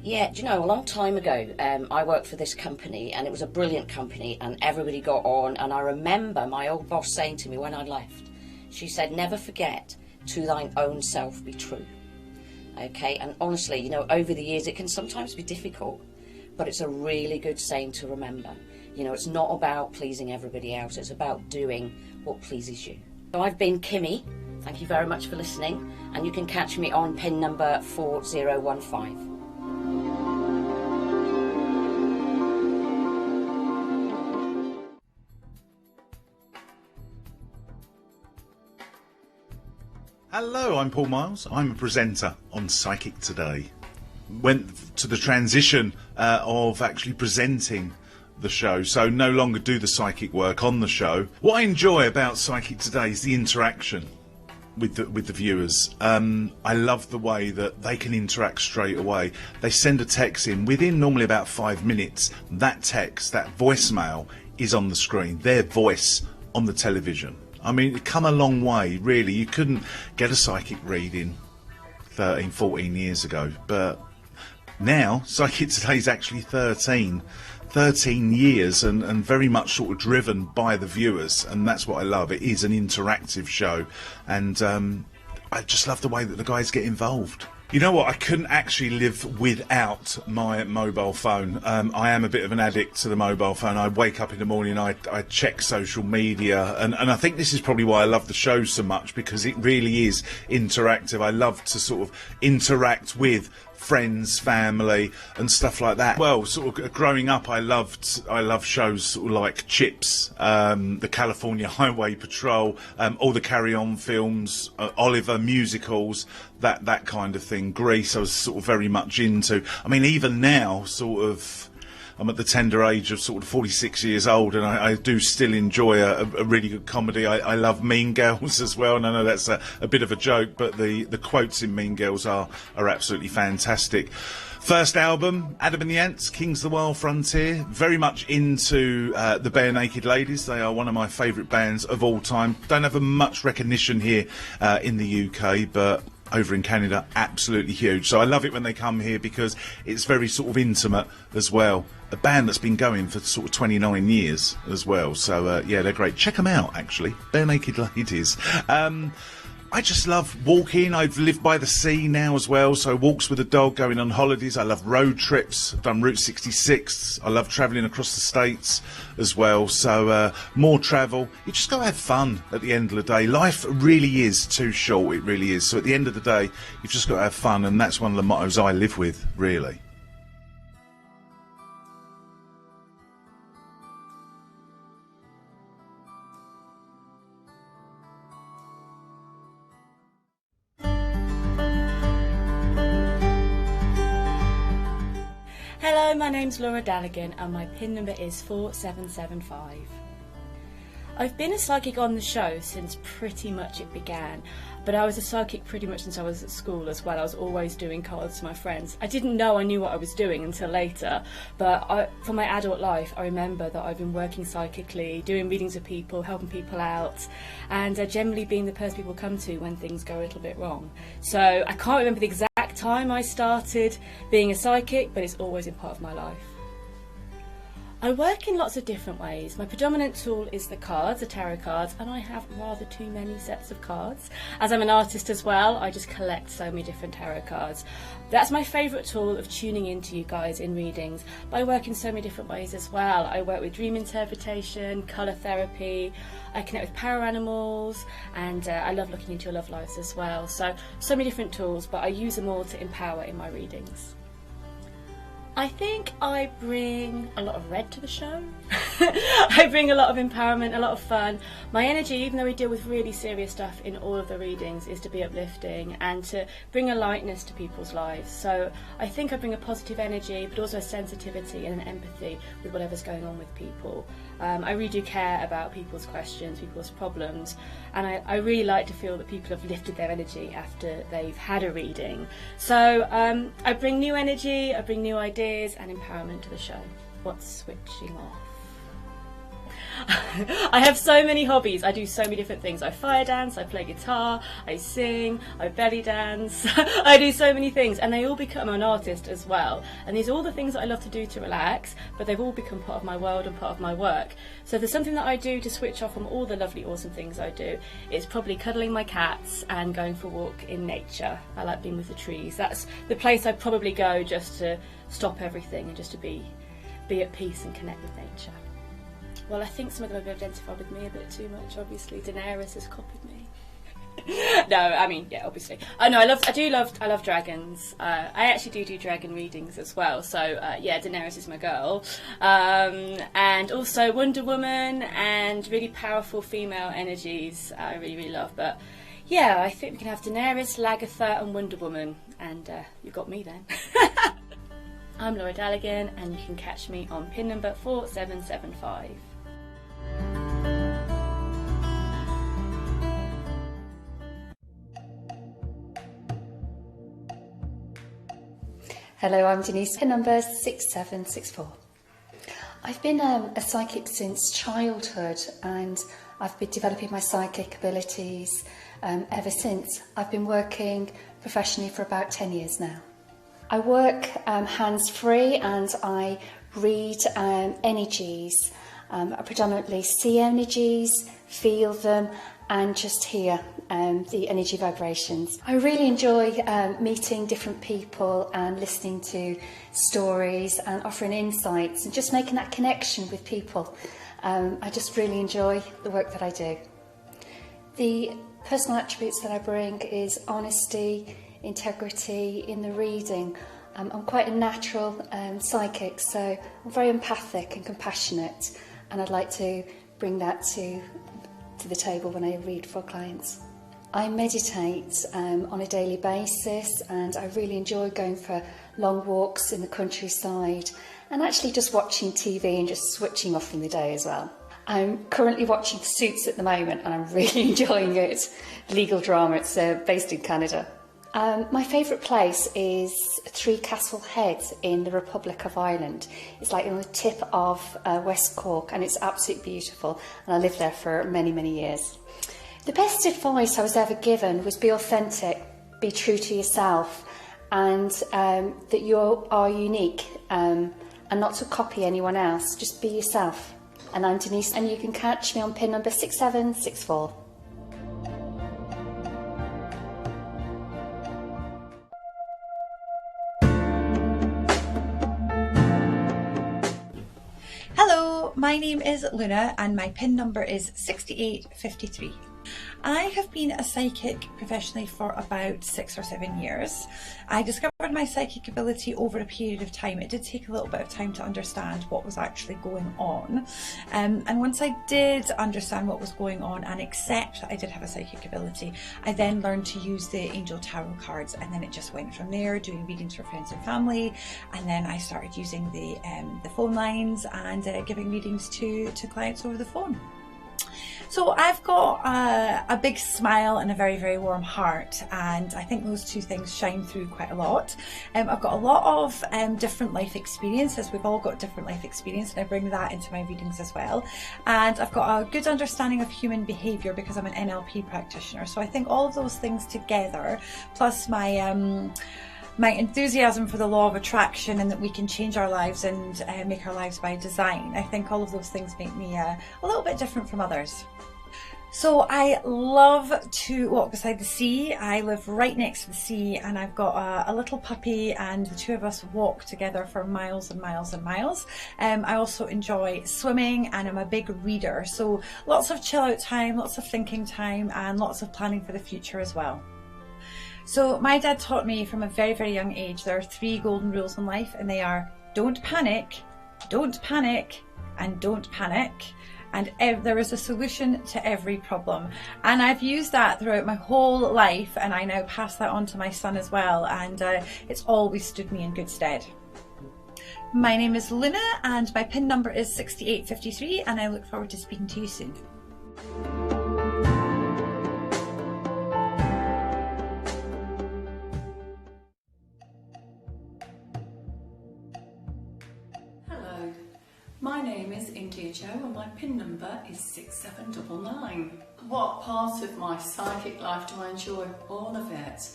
Yeah, do you know, a long time ago, I worked for this company, and it was a brilliant company, and everybody got on, and I remember my old boss saying to me when I left, she said, never forget, to thine own self be true. Okay, and honestly, you know, over the years, it can sometimes be difficult, but it's a really good saying to remember. You know, it's not about pleasing everybody else, it's about doing what pleases you. So I've been Kimmy, thank you very much for listening, and you can catch me on PIN number 4015. Hello, I'm Paul Miles. I'm a presenter on Psychic Today. Went to the transition of actually presenting the show, so no longer do the psychic work on the show. What I enjoy about Psychic Today is the interaction with the viewers. I love the way that they can interact straight away. They send a text in within normally about 5 minutes. That text, that voicemail, is on the screen. Their voice on the television. I mean, it's come a long way, really. You couldn't get a psychic reading 13, 14 years ago, but now Psychic Today is actually 13 years and very much sort of driven by the viewers, and that's what I love. It is an interactive show, and I just love the way that the guys get involved. You know what, I couldn't actually live without my mobile phone. I am a bit of an addict to the mobile phone. I wake up in the morning, I check social media, and I think this is probably why I love the show so much, because it really is interactive. I love to sort of interact with friends, family, and stuff like that. Well, sort of growing up, I love shows sort of like Chips, the California Highway Patrol, all the Carry On films, Oliver musicals, that kind of thing. Grease, I was sort of very much into. I mean, even now, sort of, I'm at the tender age of sort of 46 years old, and I do still enjoy a really good comedy. I love Mean Girls as well, and I know that's a bit of a joke, but the quotes in Mean Girls are absolutely fantastic. First album, Adam and the Ants, Kings of the Wild Frontier. Very much into the Bare Naked Ladies. They are one of my favourite bands of all time. Don't have much recognition here in the UK, but over in Canada, absolutely huge. So I love it when they come here because it's very sort of intimate as well. A band that's been going for sort of 29 years as well. So yeah, they're great. Check them out, actually. Bare Naked Ladies. I just love walking. I've lived by the sea now as well, so walks with a dog, going on holidays. I love road trips. I've done Route 66. I love travelling across the States as well, so more travel. You just got to have fun at the end of the day. Life really is too short, it really is. So at the end of the day, you've just got to have fun, and that's one of the mottos I live with, really. Hello, my name's Laura Dallaghan and my PIN number is 4775. I've been a psychic on the show since pretty much it began, but I was a psychic pretty much since I was at school as well. I was always doing cards to my friends. I didn't know I knew what I was doing until later, but for my adult life I remember that I've been working psychically, doing readings of people, helping people out, and generally being the person people come to when things go a little bit wrong. So I can't remember the exact time I started being a psychic, but it's always been part of my life. I work in lots of different ways. My predominant tool is the cards, the tarot cards, and I have rather too many sets of cards. As I'm an artist as well, I just collect so many different tarot cards. That's my favourite tool of tuning into you guys in readings, but I work in so many different ways as well. I work with dream interpretation, colour therapy, I connect with power animals, and I love looking into your love lives as well. So many different tools, but I use them all to empower in my readings. I think I bring a lot of red to the show. I bring a lot of empowerment, a lot of fun. My energy, even though we deal with really serious stuff in all of the readings, is to be uplifting and to bring a lightness to people's lives. So I think I bring a positive energy, but also a sensitivity and an empathy with whatever's going on with people. I really do care about people's questions, people's problems, and I really like to feel that people have lifted their energy after they've had a reading. So I bring new energy, I bring new ideas and empowerment to the show. What's switching off? I have so many hobbies. I do so many different things. I fire dance, I play guitar, I sing, I belly dance. I do so many things, and they all become an artist as well. And these are all the things that I love to do to relax, but they've all become part of my world and part of my work. So if there's something that I do to switch off from all the lovely, awesome things I do, it's probably cuddling my cats and going for a walk in nature. I like being with the trees. That's the place I'd probably go just to stop everything and just to be at peace and connect with nature. Well, I think some of them have identified with me a bit too much. Obviously, Daenerys has copied me. No, I mean, yeah, obviously. Oh no, I love dragons. I actually do dragon readings as well. So yeah, Daenerys is my girl, and also Wonder Woman and really powerful female energies. I really love. But yeah, I think we can have Daenerys, Lagertha, and Wonder Woman, and you've got me then. I'm Laura Dallaghan, and you can catch me on PIN number 4775. Hello, I'm Denise, PIN number 6764. I've been a psychic since childhood, and I've been developing my psychic abilities ever since. I've been working professionally for about 10 years now. I work hands-free, and I read energies. I predominantly see energies, feel them, and just hear the energy vibrations. I really enjoy meeting different people and listening to stories and offering insights and just making that connection with people. I just really enjoy the work that I do. The personal attributes that I bring is honesty, integrity in the reading. I'm quite a natural psychic, so I'm very empathic and compassionate, and I'd like to bring that to the table when I read for clients. I meditate on a daily basis, and I really enjoy going for long walks in the countryside and actually just watching TV and just switching off from the day as well. I'm currently watching Suits at the moment, and I'm really enjoying it. Legal drama, it's based in Canada. My favourite place is Three Castle Head in the Republic of Ireland. It's like on the tip of West Cork, and it's absolutely beautiful, and I lived there for many, many years. The best advice I was ever given was be authentic, be true to yourself, and that you are unique, and not to copy anyone else, just be yourself. And I'm Denise, and you can catch me on PIN number 6764. My name is Luna and my PIN number is 6853. I have been a psychic professionally for about 6 or 7 years. I discovered my psychic ability over a period of time. It did take a little bit of time to understand what was actually going on. And once I did understand what was going on and accept that I did have a psychic ability, I then learned to use the Angel Tarot cards, and then it just went from there, doing readings for friends and family. And then I started using the phone lines and giving readings to clients over the phone. So I've got a big smile and a very, very warm heart, and I think those two things shine through quite a lot. I've got a lot of different life experiences. We've all got different life experience, and I bring that into my readings as well. And I've got a good understanding of human behaviour because I'm an NLP practitioner. So I think all of those things together, plus my enthusiasm for the law of attraction and that we can change our lives and make our lives by design, I think all of those things make me a little bit different from others. So I love to walk beside the sea. I live right next to the sea, and I've got a little puppy, and the two of us walk together for miles and miles and miles. I also enjoy swimming, and I'm a big reader. So lots of chill out time, lots of thinking time, and lots of planning for the future as well. So my dad taught me from a very, very young age there are 3 golden rules in life, and they are don't panic, and don't panic. And there is a solution to every problem. And I've used that throughout my whole life, and I now pass that on to my son as well, and it's always stood me in good stead. My name is Luna and my PIN number is 6853, and I look forward to speaking to you soon. My name is India Jo and my PIN number is 6799. What part of my psychic life do I enjoy? All of it.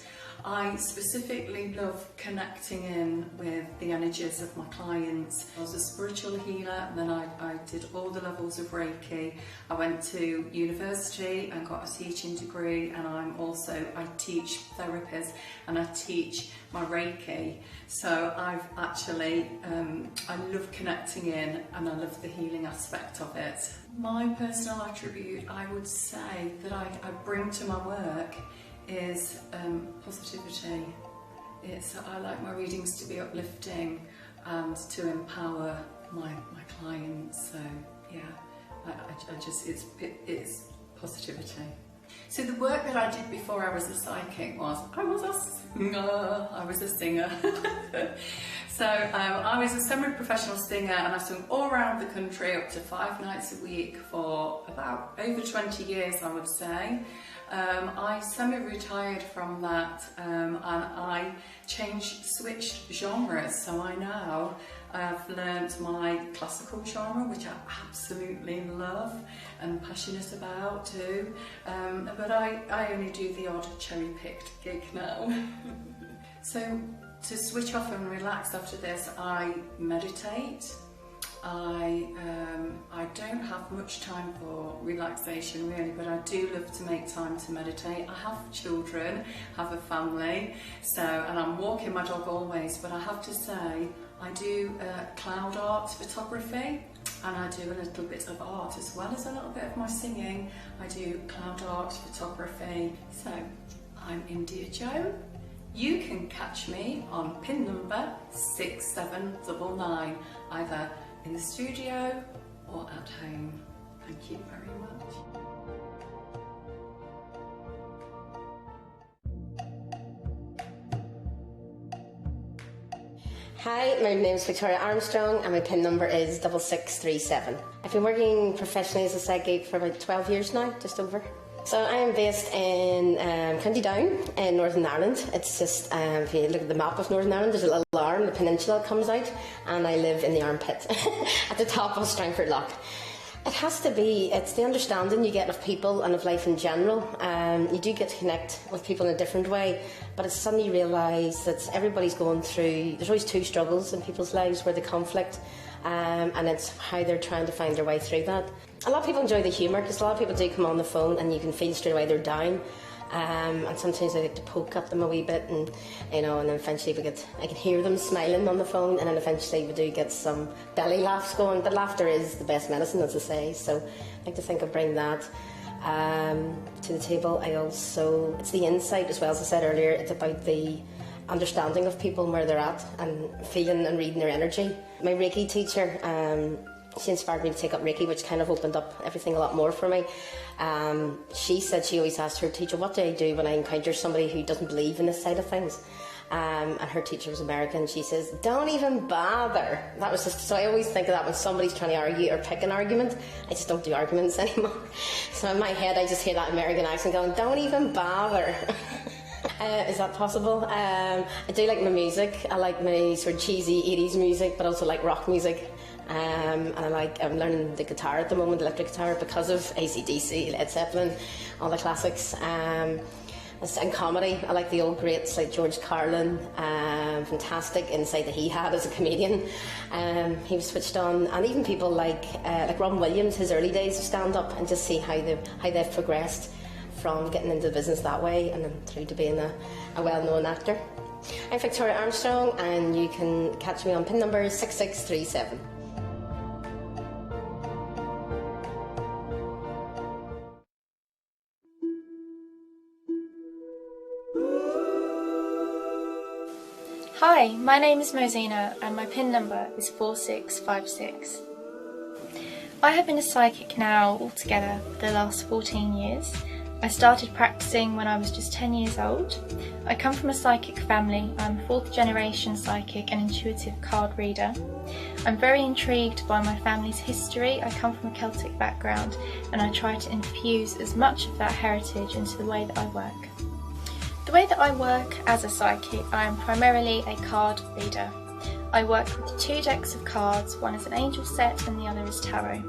I specifically love connecting in with the energies of my clients. I was a spiritual healer, and then I did all the levels of Reiki. I went to university and got a teaching degree, and I teach therapies and I teach my Reiki. So I've actually, I love connecting in, and I love the healing aspect of it. My personal attribute, I would say, that I bring to my work is positivity. I like my readings to be uplifting and to empower my clients. So yeah, it's positivity. So the work that I did before I was a psychic was I was a singer. So I was a semi-professional singer, and I sung all around the country up to 5 nights a week for about over 20 years, I would say. I semi-retired from that, and I switched genres. So I now have learnt my classical genre, which I absolutely love and passionate about too. But I only do the odd cherry-picked gig now. So to switch off and relax after this, I meditate. I don't have much time for relaxation really, but I do love to make time to meditate. I have children, have a family, and I'm walking my dog always, but I have to say I do cloud art photography, and I do a little bit of art as well as a little bit of my singing. I do cloud art photography. So I'm India Jo. You can catch me on PIN number 6799, either in the studio or at home. Thank you very much. Hi, my name is Victoria Armstrong and my PIN number is 6637. I've been working professionally as a psychic for about 12 years now, just over. So I am based in County Down in Northern Ireland. It's just, if you look at the map of Northern Ireland, there's a little arm, the peninsula comes out, and I live in the armpit at the top of Strangford Lough. It has to be, it's the understanding you get of people and of life in general. You do get to connect with people in a different way, but it's suddenly you realise that everybody's going through, there's always 2 struggles in people's lives where the conflict, and it's how they're trying to find their way through that. A lot of people enjoy the humour, because a lot of people do come on the phone and you can feel straight away they're down. And sometimes I like to poke at them a wee bit, and you know, and then eventually I can hear them smiling on the phone, and then eventually we do get some belly laughs going. But laughter is the best medicine, as I say, so I like to think of bring that to the table. It's the insight as well, as I said earlier. It's about the understanding of people and where they're at, and feeling and reading their energy. My Reiki teacher, she inspired me to take up Reiki, which kind of opened up everything a lot more for me. She said she always asked her teacher, what do I do when I encounter somebody who doesn't believe in this side of things? And her teacher was American. She says, don't even bother. That was just, so I always think of that when somebody's trying to argue or pick an argument. I just don't do arguments anymore. So in my head I just hear that American accent going, don't even bother. Is that possible? I do like my music. I like my sort of cheesy 80s music, but also like rock music. And I'm learning the guitar at the moment, electric guitar, because of AC/DC, Led Zeppelin, all the classics. And comedy, I like the old greats like George Carlin, fantastic insight that he had as a comedian. He was switched on, and even people like Robin Williams, his early days of stand-up, and just see how they've progressed from getting into the business that way and then through to being a well-known actor. I'm Victoria Armstrong, and you can catch me on pin number 6637. Hi, my name is Mosina and my PIN number is 4656. I have been a psychic now altogether for the last 14 years. I started practicing when I was just 10 years old. I come from a psychic family. I'm a 4th generation psychic and intuitive card reader. I'm very intrigued by my family's history. I come from a Celtic background, and I try to infuse as much of that heritage into the way that I work. The way that I work as a psychic, I am primarily a card reader. I work with 2 decks of cards, one is an angel set and the other is tarot.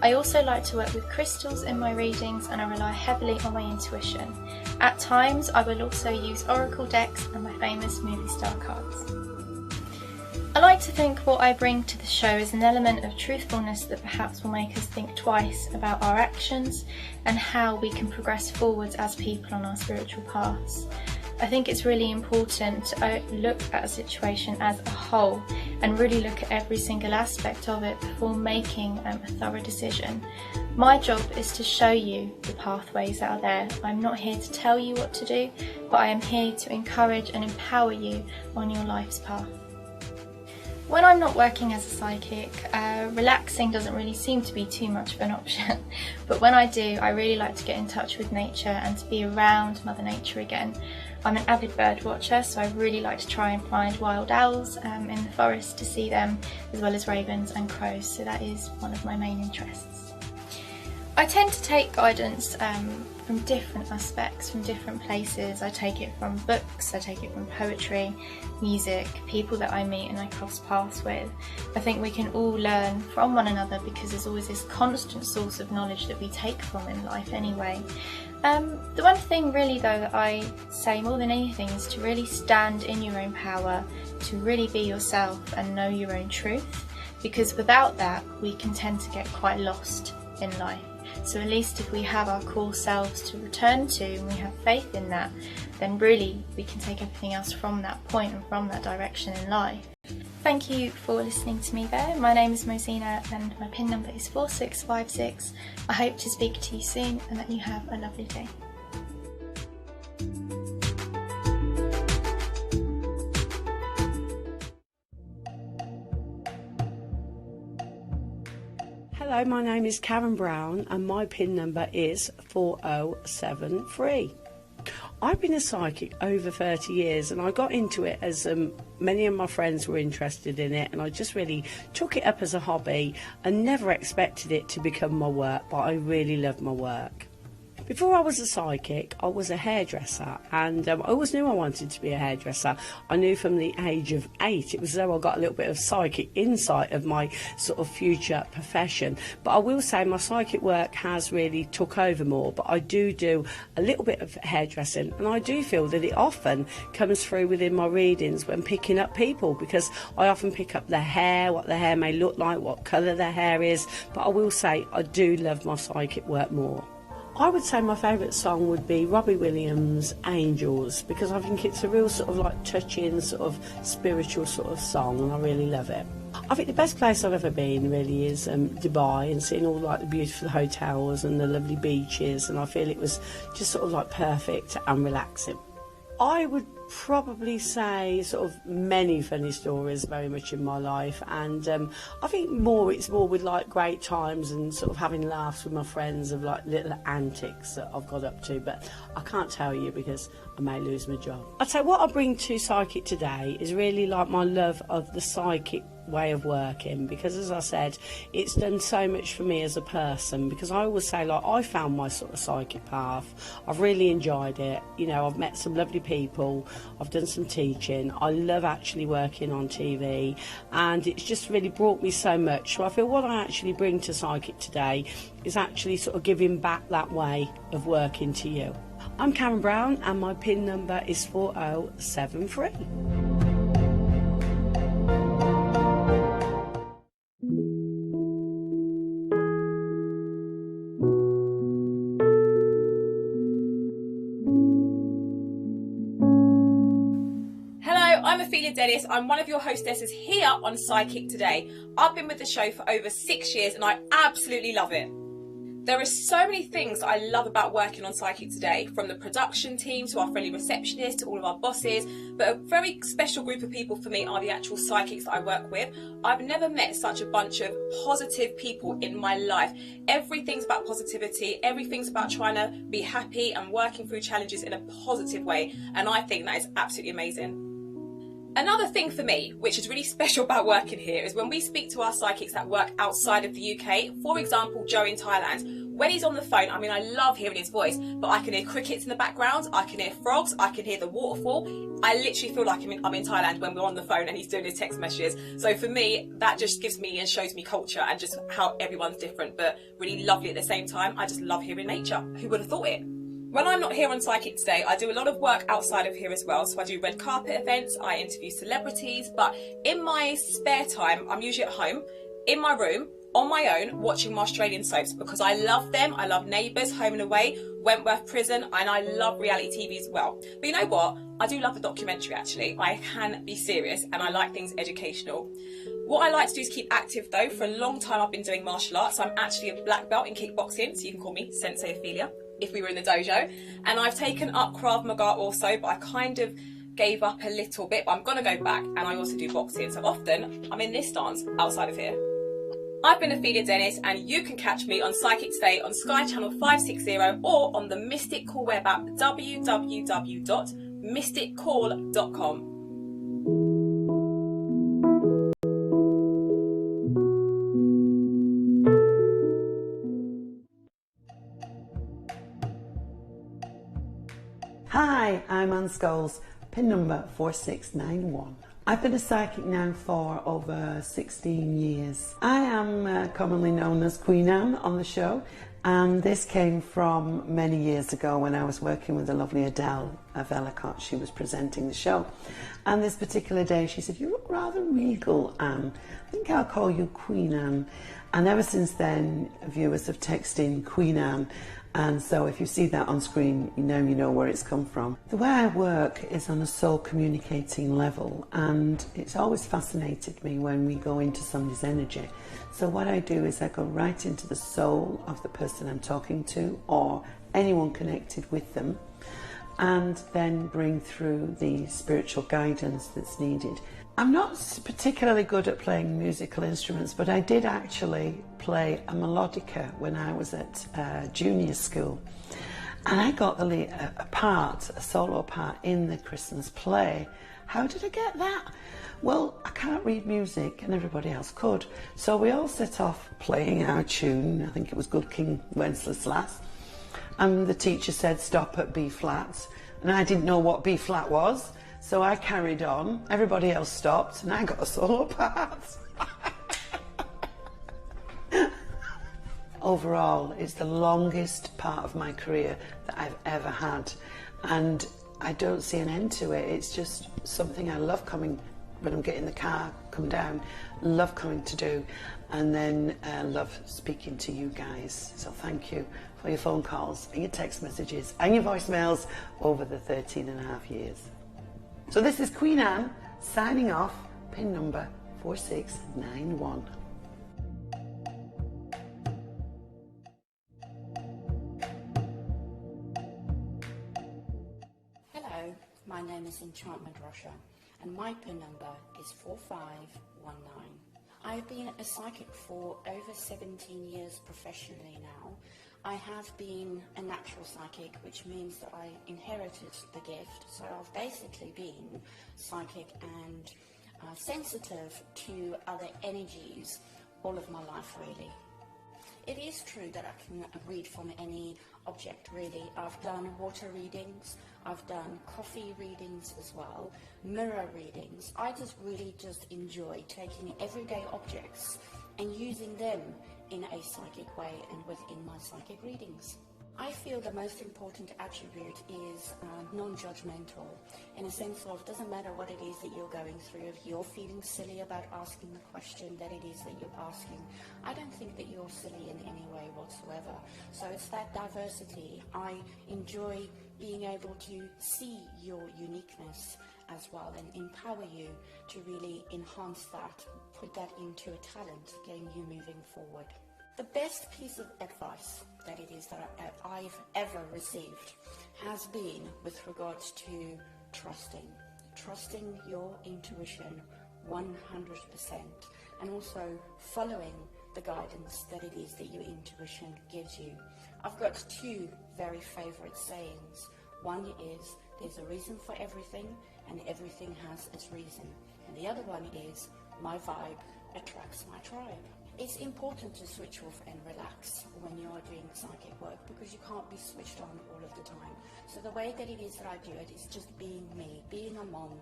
I also like to work with crystals in my readings, and I rely heavily on my intuition. At times I will also use oracle decks and my famous movie star cards. I like to think what I bring to the show is an element of truthfulness that perhaps will make us think twice about our actions and how we can progress forwards as people on our spiritual paths. I think it's really important to look at a situation as a whole and really look at every single aspect of it before making a thorough decision. My job is to show you the pathways that are there. I'm not here to tell you what to do, but I am here to encourage and empower you on your life's path. When I'm not working as a psychic, relaxing doesn't really seem to be too much of an option, but when I do, I really like to get in touch with nature and to be around Mother Nature again. I'm an avid bird watcher, so I really like to try and find wild owls in the forest to see them, as well as ravens and crows, so that is one of my main interests. I tend to take guidance from different aspects, from different places. I take it from books, I take it from poetry, music, people that I meet and I cross paths with. I think we can all learn from one another because there's always this constant source of knowledge that we take from in life anyway. The one thing really though that I say more than anything is to really stand in your own power, to really be yourself and know your own truth, because without that we can tend to get quite lost in life. So at least if we have our core selves to return to and we have faith in that, then really we can take everything else from that point and from that direction in life. Thank you for listening to me there. My name is Mosina and my PIN number is 4656. I hope to speak to you soon and that you have a lovely day. Hello, my name is Karen Brown and my PIN number is 4073. I've been a psychic over 30 years and I got into it as many of my friends were interested in it, and I just really took it up as a hobby and never expected it to become my work, but I really love my work. Before I was a psychic, I was a hairdresser, and I always knew I wanted to be a hairdresser. I knew from the age of 8. It was as though I got a little bit of psychic insight of my sort of future profession. But I will say my psychic work has really took over more, but I do a little bit of hairdressing, and I do feel that it often comes through within my readings when picking up people, because I often pick up their hair, what their hair may look like, what colour their hair is. But I will say I do love my psychic work more. I would say my favourite song would be Robbie Williams' Angels, because I think it's a real sort of like touching sort of spiritual sort of song, and I really love it. I think the best place I've ever been really is Dubai, and seeing all like the beautiful hotels and the lovely beaches, and I feel it was just sort of like perfect and relaxing. I would probably say sort of many funny stories very much in my life, and I think it's more with like great times and sort of having laughs with my friends of like little antics that I've got up to, but I can't tell you because I may lose my job. I'd say what I bring to Psychic today is really like my love of the psychic way of working, because as I said, it's done so much for me as a person, because I always say like I found my sort of psychic path. I've really enjoyed it, you know, I've met some lovely people, I've done some teaching, I love actually working on TV, and it's just really brought me so much. So I feel what I actually bring to Psychic today is actually sort of giving back that way of working to you. I'm Karen Brown and my PIN number is 4073. I'm Ophelia Dennis. I'm one of your hostesses here on Psychic Today. I've been with the show for over 6 years and I absolutely love it. There are so many things that I love about working on Psychic Today, from the production team to our friendly receptionist to all of our bosses, but a very special group of people for me are the actual psychics that I work with. I've never met such a bunch of positive people in my life. Everything's about positivity, everything's about trying to be happy and working through challenges in a positive way, and I think that is absolutely amazing. Another thing for me, which is really special about working here, is when we speak to our psychics that work outside of the UK. For example, Joe in Thailand. When he's on the phone, I mean, I love hearing his voice, but I can hear crickets in the background, I can hear frogs, I can hear the waterfall. I literally feel like I'm in Thailand when we're on the phone and he's doing his text messages. So for me, that just gives me and shows me culture and just how everyone's different, but really lovely at the same time. I just love hearing nature. Who would have thought it? When I'm not here on Psychic Today, I do a lot of work outside of here as well. So I do red carpet events, I interview celebrities, but in my spare time, I'm usually at home, in my room, on my own, watching my Australian soaps, because I love them. I love Neighbours, Home and Away, Wentworth Prison, and I love reality TV as well. But you know what? I do love the documentary, actually. I can be serious and I like things educational. What I like to do is keep active though. For a long time I've been doing martial arts. I'm actually a black belt in kickboxing, so you can call me Sensei Ophelia if we were in the dojo. And I've taken up Krav Maga also, but I kind of gave up a little bit, but I'm going to go back, and I also do boxing. So often I'm in this stance outside of here. I've been Ophelia Dennis, and you can catch me on Psychic Today on Sky Channel 560 or on the Mystic Call web app, www.mysticcall.com. Hi, I'm Anne Scholes, PIN number 4691. I've been a psychic now for over 16 years. I am commonly known as Queen Anne on the show, and this came from many years ago when I was working with the lovely Adele of Ellicott. She was presenting the show, and this particular day she said, "You look rather regal, Anne. I think I'll call you Queen Anne." And ever since then, viewers have texted in Queen Anne. And so if you see that on screen, you know where it's come from. The way I work is on a soul communicating level, and it's always fascinated me when we go into somebody's energy. So what I do is I go right into the soul of the person I'm talking to, or anyone connected with them, and then bring through the spiritual guidance that's needed. I'm not particularly good at playing musical instruments, but I did actually play a melodica when I was at junior school. And I got a solo part in the Christmas play. How did I get that? Well, I can't read music and everybody else could. So we all set off playing our tune. I think it was Good King Wenceslas. And the teacher said stop at B flat. And I didn't know what B flat was. So I carried on, everybody else stopped, and I got a solo part. Overall, it's the longest part of my career that I've ever had, and I don't see an end to it. It's just something I love coming, when I'm getting in the car, come down, love coming to do, and then love speaking to you guys. So thank you for your phone calls and your text messages and your voicemails over the 13.5 years. So this is Queen Anne signing off, pin number 4691. Hello, my name is Enchantment Russia and my PIN number is 4519. I've been a psychic for over 17 years professionally now. I have been a natural psychic, which means that I inherited the gift, so I've basically been psychic and sensitive to other energies all of my life really. It is true that I can read from any object really. I've done water readings, I've done coffee readings as well, mirror readings. I just really enjoy taking everyday objects and using them in a psychic way and within my psychic readings. I feel the most important attribute is non-judgmental, in a sense of doesn't matter what it is that you're going through, if you're feeling silly about asking the question that it is that you're asking, I don't think that you're silly in any way whatsoever. So it's that diversity. I enjoy being able to see your uniqueness as well and empower you to really enhance that, put that into a talent, getting you moving forward. The best piece of advice that it is that I've ever received has been with regards to trusting your intuition 100%, and also following the guidance that it is that your intuition gives you. I've got two very favourite sayings. One is, there's a reason for everything and everything has its reason. And the other one is, my vibe attracts my tribe. It's important to switch off and relax when you are doing psychic work because you can't be switched on all of the time. So the way that it is that I do it is just being me, being a mom,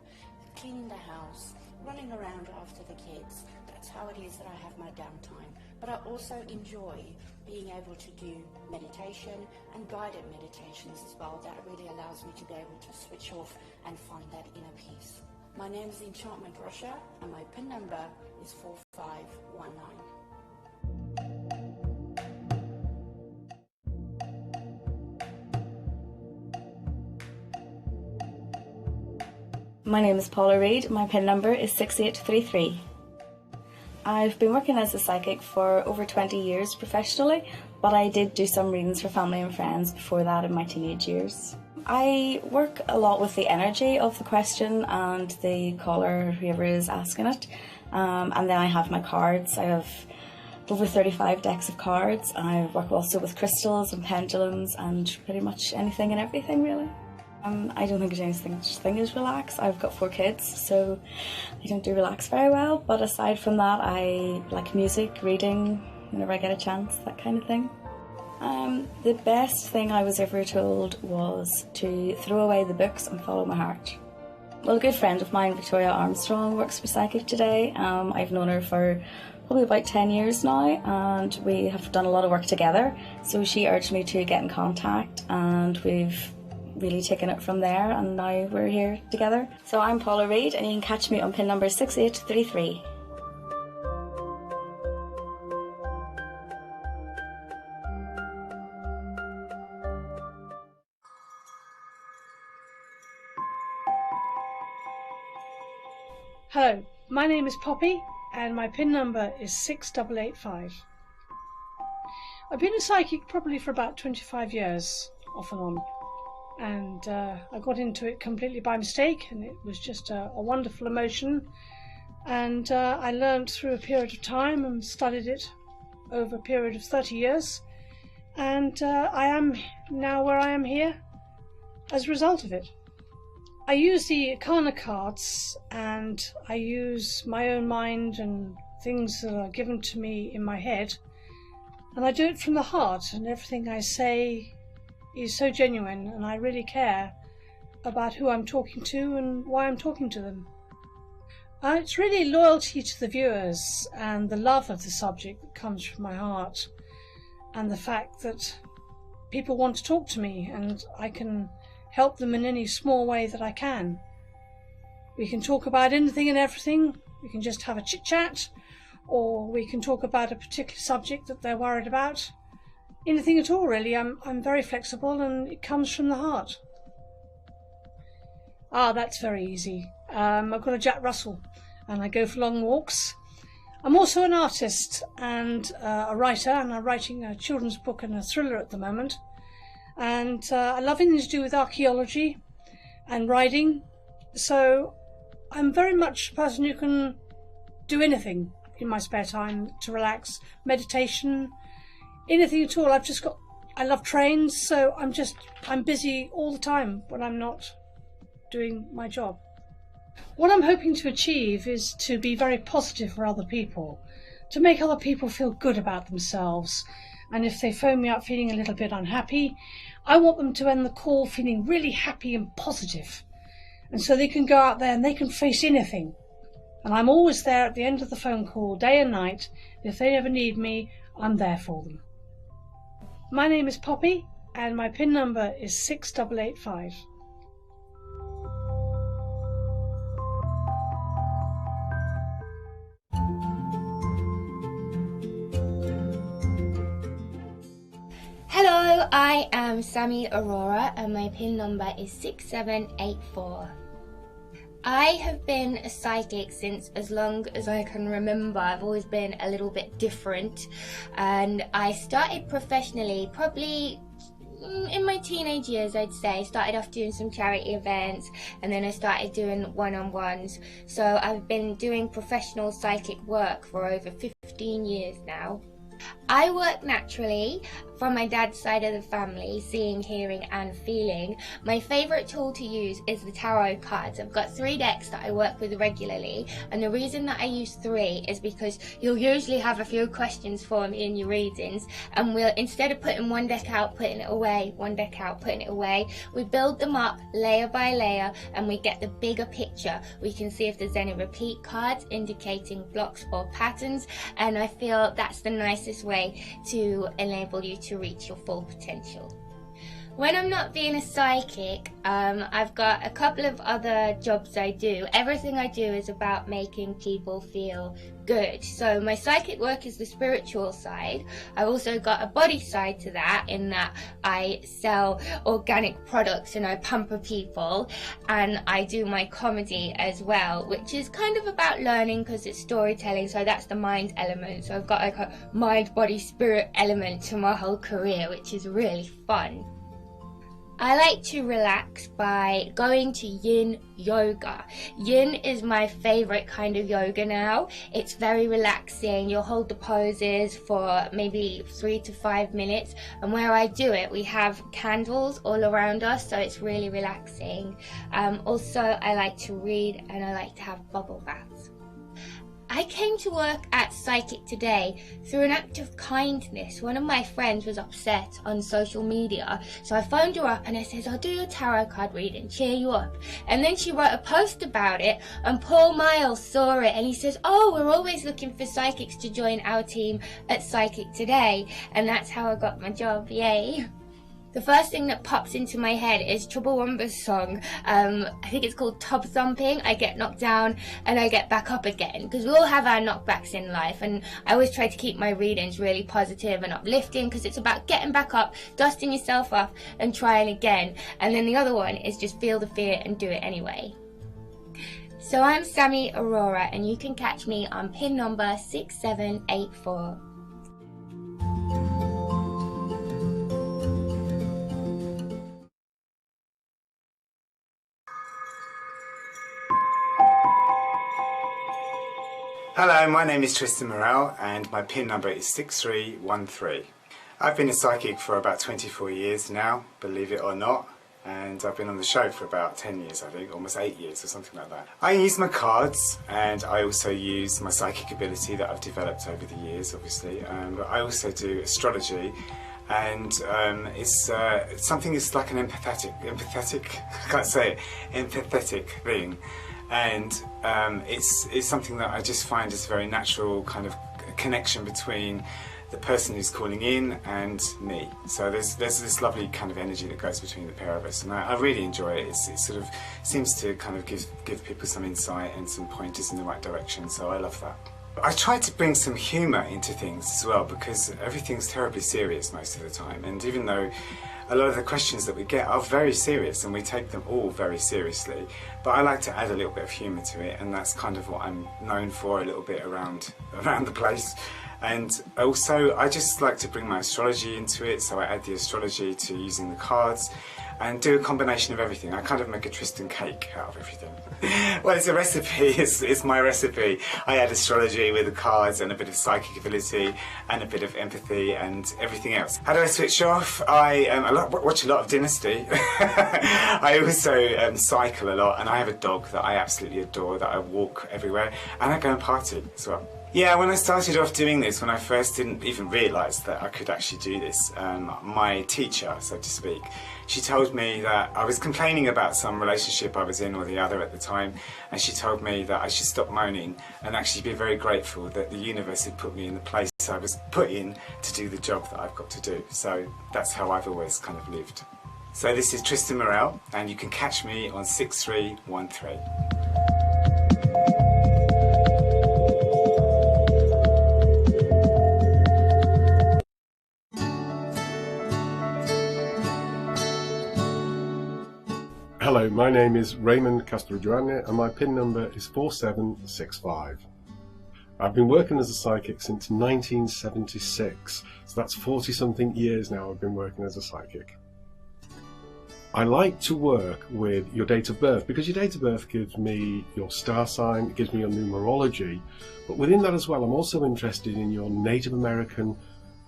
cleaning the house, running around after the kids. That's how it is that I have my downtime. But I also enjoy being able to do meditation and guided meditations as well. That really allows me to be able to switch off and find that inner peace. My name is Enchantment Russia and my PIN number is 4519. My name is Paula Reid, my PIN number is 6833. I've been working as a psychic for over 20 years professionally, but I did do some readings for family and friends before that in my teenage years. I work a lot with the energy of the question and the caller, whoever is asking it, and then I have my cards. I have over 35 decks of cards. I work also with crystals and pendulums and pretty much anything and everything really. I don't think there's any such thing as relax. I've got 4 kids, so I don't do relax very well, but aside from that I like music, reading, whenever I get a chance, that kind of thing. The best thing I was ever told was to throw away the books and follow my heart. Well, a good friend of mine, Victoria Armstrong, works for Psychic Today. I've known her for probably about 10 years now, and we have done a lot of work together, so she urged me to get in contact, and we've really taken it from there, and now we're here together. So I'm Paula Reid, and you can catch me on PIN number 6833. Hello, my name is Poppy and my PIN number is 6885. I've been a psychic probably for about 25 years, off and on, and I got into it completely by mistake, and it was just a wonderful emotion, and I learned through a period of time and studied it over a period of 30 years, and I am now where I am here as a result of it. I use the Arcana cards, and I use my own mind and things that are given to me in my head, and I do it from the heart, and everything I say is so genuine, and I really care about who I'm talking to and why I'm talking to them. It's really loyalty to the viewers and the love of the subject that comes from my heart, and the fact that people want to talk to me and I can help them in any small way that I can. We can talk about anything and everything. We can just have a chit chat, or we can talk about a particular subject that they're worried about, anything at all, really. I'm very flexible, and it comes from the heart. Ah, that's very easy. I've got a Jack Russell, and I go for long walks. I'm also an artist and a writer, and I'm writing a children's book and a thriller at the moment. And I love anything to do with archaeology and riding. So I'm very much a person who can do anything in my spare time to relax, meditation, anything at all. I love trains, so I'm busy all the time when I'm not doing my job. What I'm hoping to achieve is to be very positive for other people, to make other people feel good about themselves. And if they phone me up feeling a little bit unhappy, I want them to end the call feeling really happy and positive. And so they can go out there and they can face anything. And I'm always there at the end of the phone call, day and night. If they ever need me, I'm there for them. My name is Poppy, and my PIN number is 6885. Hello, I am Sammy Aurora and my PIN number is 6784. I have been a psychic since as long as I can remember. I've always been a little bit different, and I started professionally probably in my teenage years, I'd say. Started off doing some charity events, and then I started doing one-on-ones. So I've been doing professional psychic work for over 15 years now. I work naturally from my dad's side of the family, seeing, hearing and feeling. My favourite tool to use is the tarot cards. I've got 3 decks that I work with regularly, and the reason that I use 3 is because you'll usually have a few questions for me in your readings, and we'll, instead of putting one deck out, putting it away, one deck out, putting it away, we build them up layer by layer and we get the bigger picture. We can see if there's any repeat cards indicating blocks or patterns, and I feel that's the nicest way to enable you to reach your full potential. When I'm not being a psychic, I've got a couple of other jobs I do. Everything I do is about making people feel good. So my psychic work is the spiritual side. I've also got a body side to that, in that I sell organic products and I pamper people, and I do my comedy as well, which is kind of about learning because it's storytelling, so that's the mind element. So I've got like a mind, body, spirit element to my whole career, which is really fun. I like to relax by going to yin yoga. Yin is my favourite kind of yoga now. It's very relaxing. You'll hold the poses for maybe 3 to 5 minutes, and where I do it we have candles all around us, so it's really relaxing. Also, I like to read and I like to have bubble baths. I came to work at Psychic Today through an act of kindness. One of my friends was upset on social media, so I phoned her up and I said, I'll do your tarot card reading, cheer you up. And then she wrote a post about it, and Paul Miles saw it and he says, oh, we're always looking for psychics to join our team at Psychic Today. And that's how I got my job, yay. The first thing that pops into my head is Chumbawamba's song. I think it's called Tub Thumping. I get knocked down and I get back up again, because we all have our knockbacks in life, and I always try to keep my readings really positive and uplifting, because it's about getting back up, dusting yourself off and trying again. And then the other one is just feel the fear and do it anyway. So I'm Sammy Aurora, and you can catch me on PIN number 6784. Hello, my name is Tristan Morel and my PIN number is 6313. I've been a psychic for about 24 years now, believe it or not, and I've been on the show for about 10 years, I think, almost 8 years or something like that. I use my cards, and I also use my psychic ability that I've developed over the years, obviously, but I also do astrology, and it's something that's like an empathetic, I can't say it, empathetic thing. And it's something that I just find is a very natural kind of connection between the person who's calling in and me. So there's this lovely kind of energy that goes between the pair of us, and I really enjoy it. It sort of seems to kind of give people some insight and some pointers in the right direction, so I love that. I try to bring some humour into things as well, because everything's terribly serious most of the time, and even though a lot of the questions that we get are very serious and we take them all very seriously, but I like to add a little bit of humour to it, and that's kind of what I'm known for a little bit around the place. And also I just like to bring my astrology into it, so I add the astrology to using the cards and do a combination of everything. I kind of make a Tristan cake out of everything. Well, it's a recipe, it's my recipe. I add astrology with the cards and a bit of psychic ability and a bit of empathy and everything else. How do I switch off? I watch a lot of Dynasty. I also cycle a lot, and I have a dog that I absolutely adore, that I walk everywhere, and I go and party as well. Yeah, when I started off doing this, when I first didn't even realise that I could actually do this, my teacher, so to speak, she told me that I was complaining about some relationship I was in or the other at the time, and she told me that I should stop moaning and actually be very grateful that the universe had put me in the place I was put in to do the job that I've got to do. So that's how I've always kind of lived. So this is Tristan Morel, and you can catch me on 6313. Hello, my name is Raymond Castrogiovanni and my PIN number is 4765. I've been working as a psychic since 1976, so that's 40-something years now I've been working as a psychic. I like to work with your date of birth, because your date of birth gives me your star sign, it gives me your numerology, but within that as well I'm also interested in your Native American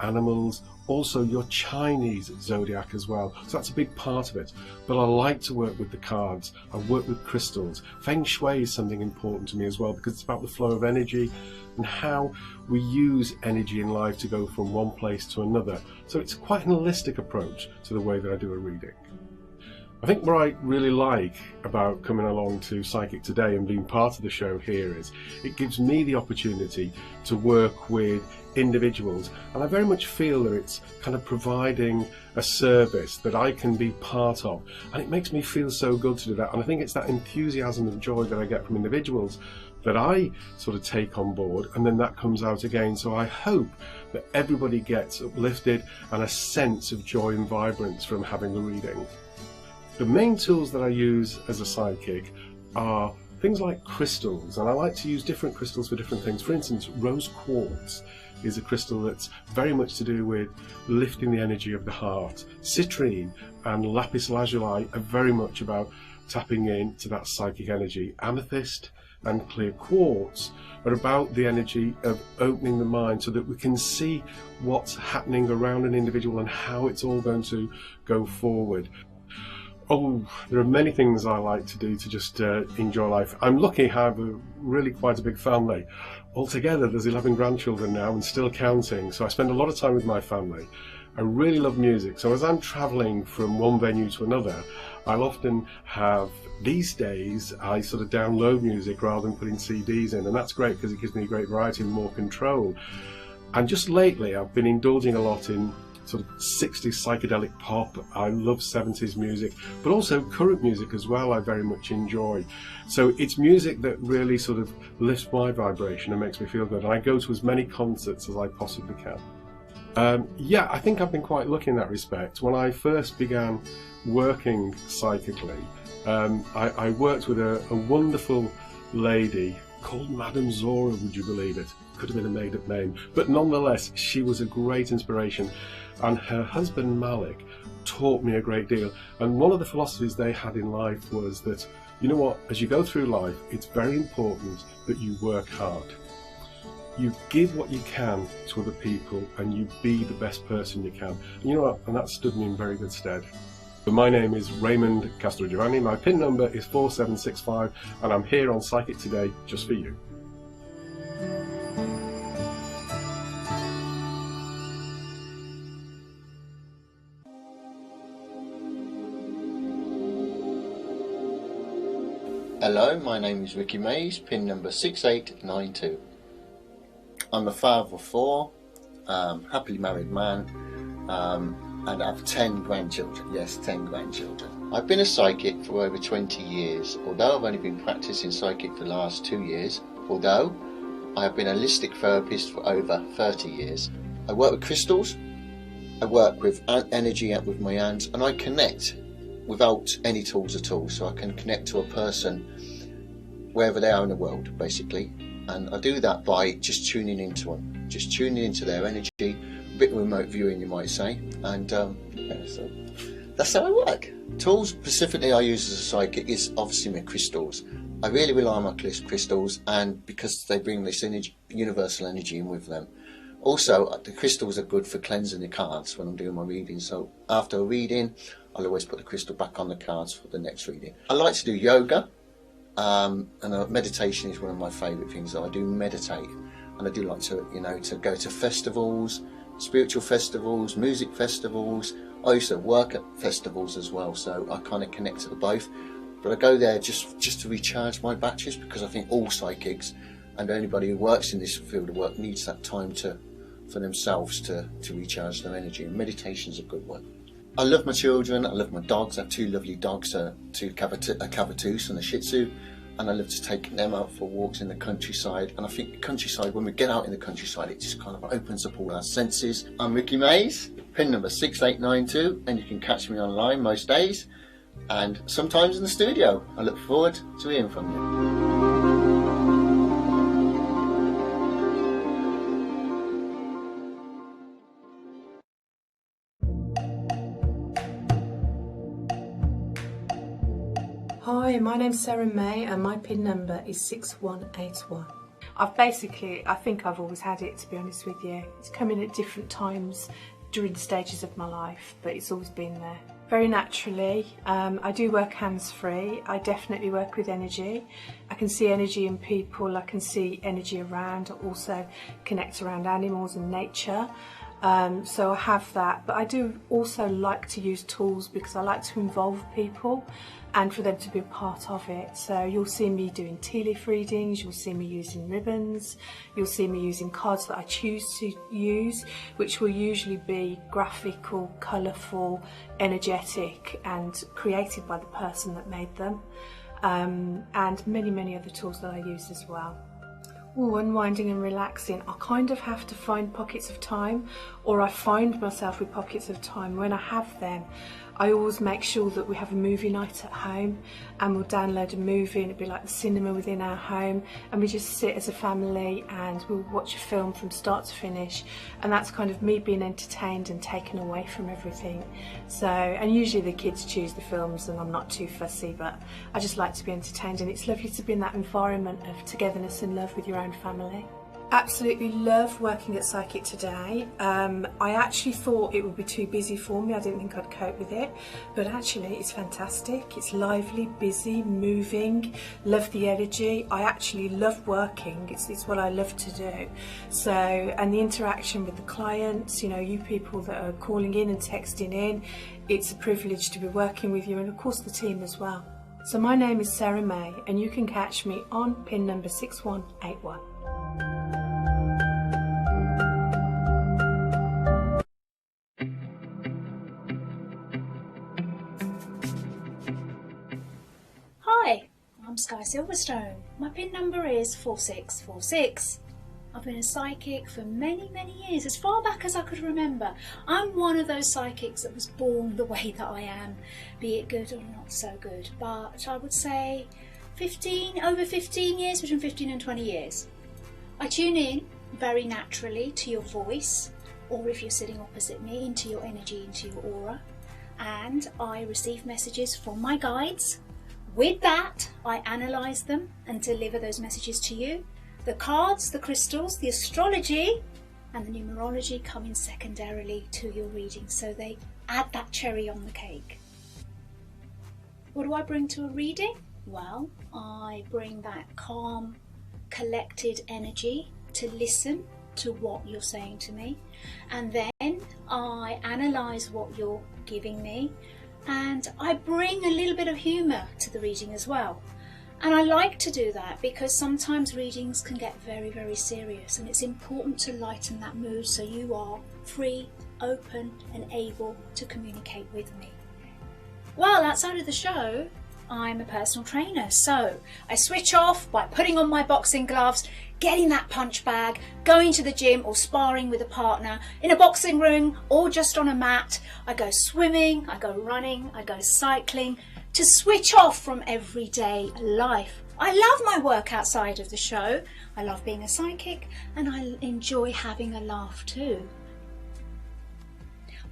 animals, also your Chinese zodiac as well, so that's a big part of it. But I like to work with the cards, I work with crystals. Feng Shui is something important to me as well, because it's about the flow of energy and how we use energy in life to go from one place to another. So it's quite an holistic approach to the way that I do a reading. I think what I really like about coming along to Psychic Today and being part of the show here is it gives me the opportunity to work with individuals, and I very much feel that it's kind of providing a service that I can be part of, and it makes me feel so good to do that. And I think it's that enthusiasm and joy that I get from individuals that I sort of take on board, and then that comes out again. So I hope that everybody gets uplifted and a sense of joy and vibrance from having a reading. The main tools that I use as a psychic are things like crystals, and I like to use different crystals for different things. For instance, rose quartz is a crystal that's very much to do with lifting the energy of the heart. Citrine and lapis lazuli are very much about tapping into that psychic energy. Amethyst and clear quartz are about the energy of opening the mind so that we can see what's happening around an individual and how it's all going to go forward. Oh, there are many things I like to do to just enjoy life. I'm lucky I have really quite a big family. Altogether there's 11 grandchildren now and still counting, so I spend a lot of time with my family. I really love music, so as I'm travelling from one venue to another, I'll often have, these days, I sort of download music rather than putting CDs in, and that's great because it gives me a great variety and more control. And just lately I've been indulging a lot in sort of 60s psychedelic pop. I love 70s music, but also current music as well I very much enjoy. So it's music that really sort of lifts my vibration and makes me feel good, and I go to as many concerts as I possibly can. Yeah, I think I've been quite lucky in that respect. When I first began working psychically, I worked with a wonderful lady called Madame Zora, would you believe it? Could have been a made-up name, but nonetheless she was a great inspiration, and her husband Malik taught me a great deal. And one of the philosophies they had in life was that, you know what, as you go through life, it's very important that you work hard. You give what you can to other people and you be the best person you can. And you know what, and that stood me in very good stead. My name is Raymond Castrogiovanni, my PIN number is 4765, and I'm here on Psychic Today just for you. Hello, my name is Ricky Mays, PIN number 6892. I'm a father of 4, happily married man, and I have 10 grandchildren. Yes, 10 grandchildren. I've been a psychic for over 20 years, although I've only been practicing psychic for the last 2 years, although I have been a holistic therapist for over 30 years. I work with crystals, I work with energy with my hands, and I connect without any tools at all. So I can connect to a person wherever they are in the world, basically. And I do that by just tuning into them, just tuning into their energy, a bit of remote viewing, you might say. And yeah, so that's how I work. Tools specifically I use as a psychic is obviously my crystals. I really rely on my crystals, and because they bring this energy, universal energy in with them. Also, the crystals are good for cleansing the cards when I'm doing my reading. So after a reading, I'll always put the crystal back on the cards for the next reading. I like to do yoga, and meditation is one of my favourite things. So I do meditate, and I do like to, to go to festivals, spiritual festivals, music festivals. I used to work at festivals as well, so I kind of connect to the both. But I go there just to recharge my batteries, because I think all psychics and anybody who works in this field of work needs that time for themselves to recharge their energy, and meditation is a good one. I love my children, I love my dogs. I have two lovely dogs, a Cavatoos and a Shih Tzu, and I love to take them out for walks in the countryside. And I think the countryside, when we get out in the countryside, it just kind of opens up all our senses. I'm Ricky Mays, pin number 6892, and you can catch me online most days, and sometimes in the studio. I look forward to hearing from you. Hi, my name's Sarah May and my PIN number is 6181. I think I've always had it, to be honest with you. It's come in at different times during the stages of my life, but it's always been there. Very naturally, I do work hands-free. I definitely work with energy. I can see energy in people, I can see energy around. I also connect around animals and nature. So I have that, but I do also like to use tools because I like to involve people and for them to be a part of it. So you'll see me doing tea leaf readings, you'll see me using ribbons, you'll see me using cards that I choose to use, which will usually be graphical, colourful, energetic and created by the person that made them, and many other tools that I use as well. Unwinding and relaxing, I kind of have to find pockets of time, or I find myself with pockets of time. When I have them, I always make sure that we have a movie night at home, and we'll download a movie, and it'll be like the cinema within our home, and we just sit as a family and we'll watch a film from start to finish, and that's kind of me being entertained and taken away from everything. So, and usually the kids choose the films and I'm not too fussy, but I just like to be entertained, and it's lovely to be in that environment of togetherness and love with your own family. Absolutely love working at Psychic Today. I actually thought it would be too busy for me. I didn't think I'd cope with it, but actually it's fantastic. It's lively, busy, moving, love the energy. I actually love working. It's what I love to do. So, and the interaction with the clients, you people that are calling in and texting in, it's a privilege to be working with you, and of course the team as well. So my name is Sarah May, and you can catch me on pin number 6181. Hi, I'm Sky Silverstone. My PIN number is 4646. I've been a psychic for many years, as far back as I could remember. I'm one of those psychics that was born the way that I am, be it good or not so good. But I would say over 15 years, between 15 and 20 years. I tune in very naturally to your voice, or if you're sitting opposite me, into your energy, into your aura. And I receive messages from my guides. With that, I analyse them and deliver those messages to you. The cards, the crystals, the astrology and the numerology come in secondarily to your reading, so they add that cherry on the cake. What do I bring to a reading? Well, I bring that calm, collected energy to listen to what you're saying to me, and then I analyse what you're giving me, and I bring a little bit of humour to the reading as well. And I like to do that because sometimes readings can get very serious, and it's important to lighten that mood so you are free, open and able to communicate with me. Well, outside of the show, I'm a personal trainer, so I switch off by putting on my boxing gloves, getting that punch bag, going to the gym or sparring with a partner, in a boxing ring or just on a mat. I go swimming, I go running, I go cycling to switch off from everyday life. I love my work outside of the show. I love being a psychic and I enjoy having a laugh too.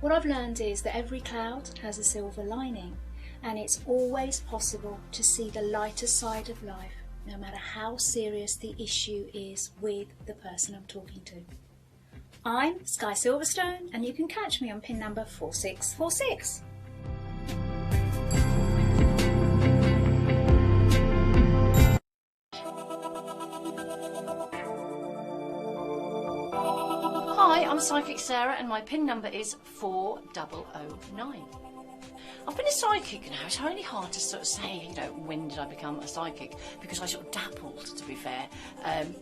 What I've learned is that every cloud has a silver lining, and it's always possible to see the lighter side of life, no matter how serious the issue is with the person I'm talking to. I'm Sky Silverstone, and you can catch me on pin number 4646. Hi, I'm Psychic Sarah and my pin number is 4009. I've been a psychic now. It's really hard to sort of say, you know, when did I become a psychic, because I sort of dabbled, to be fair.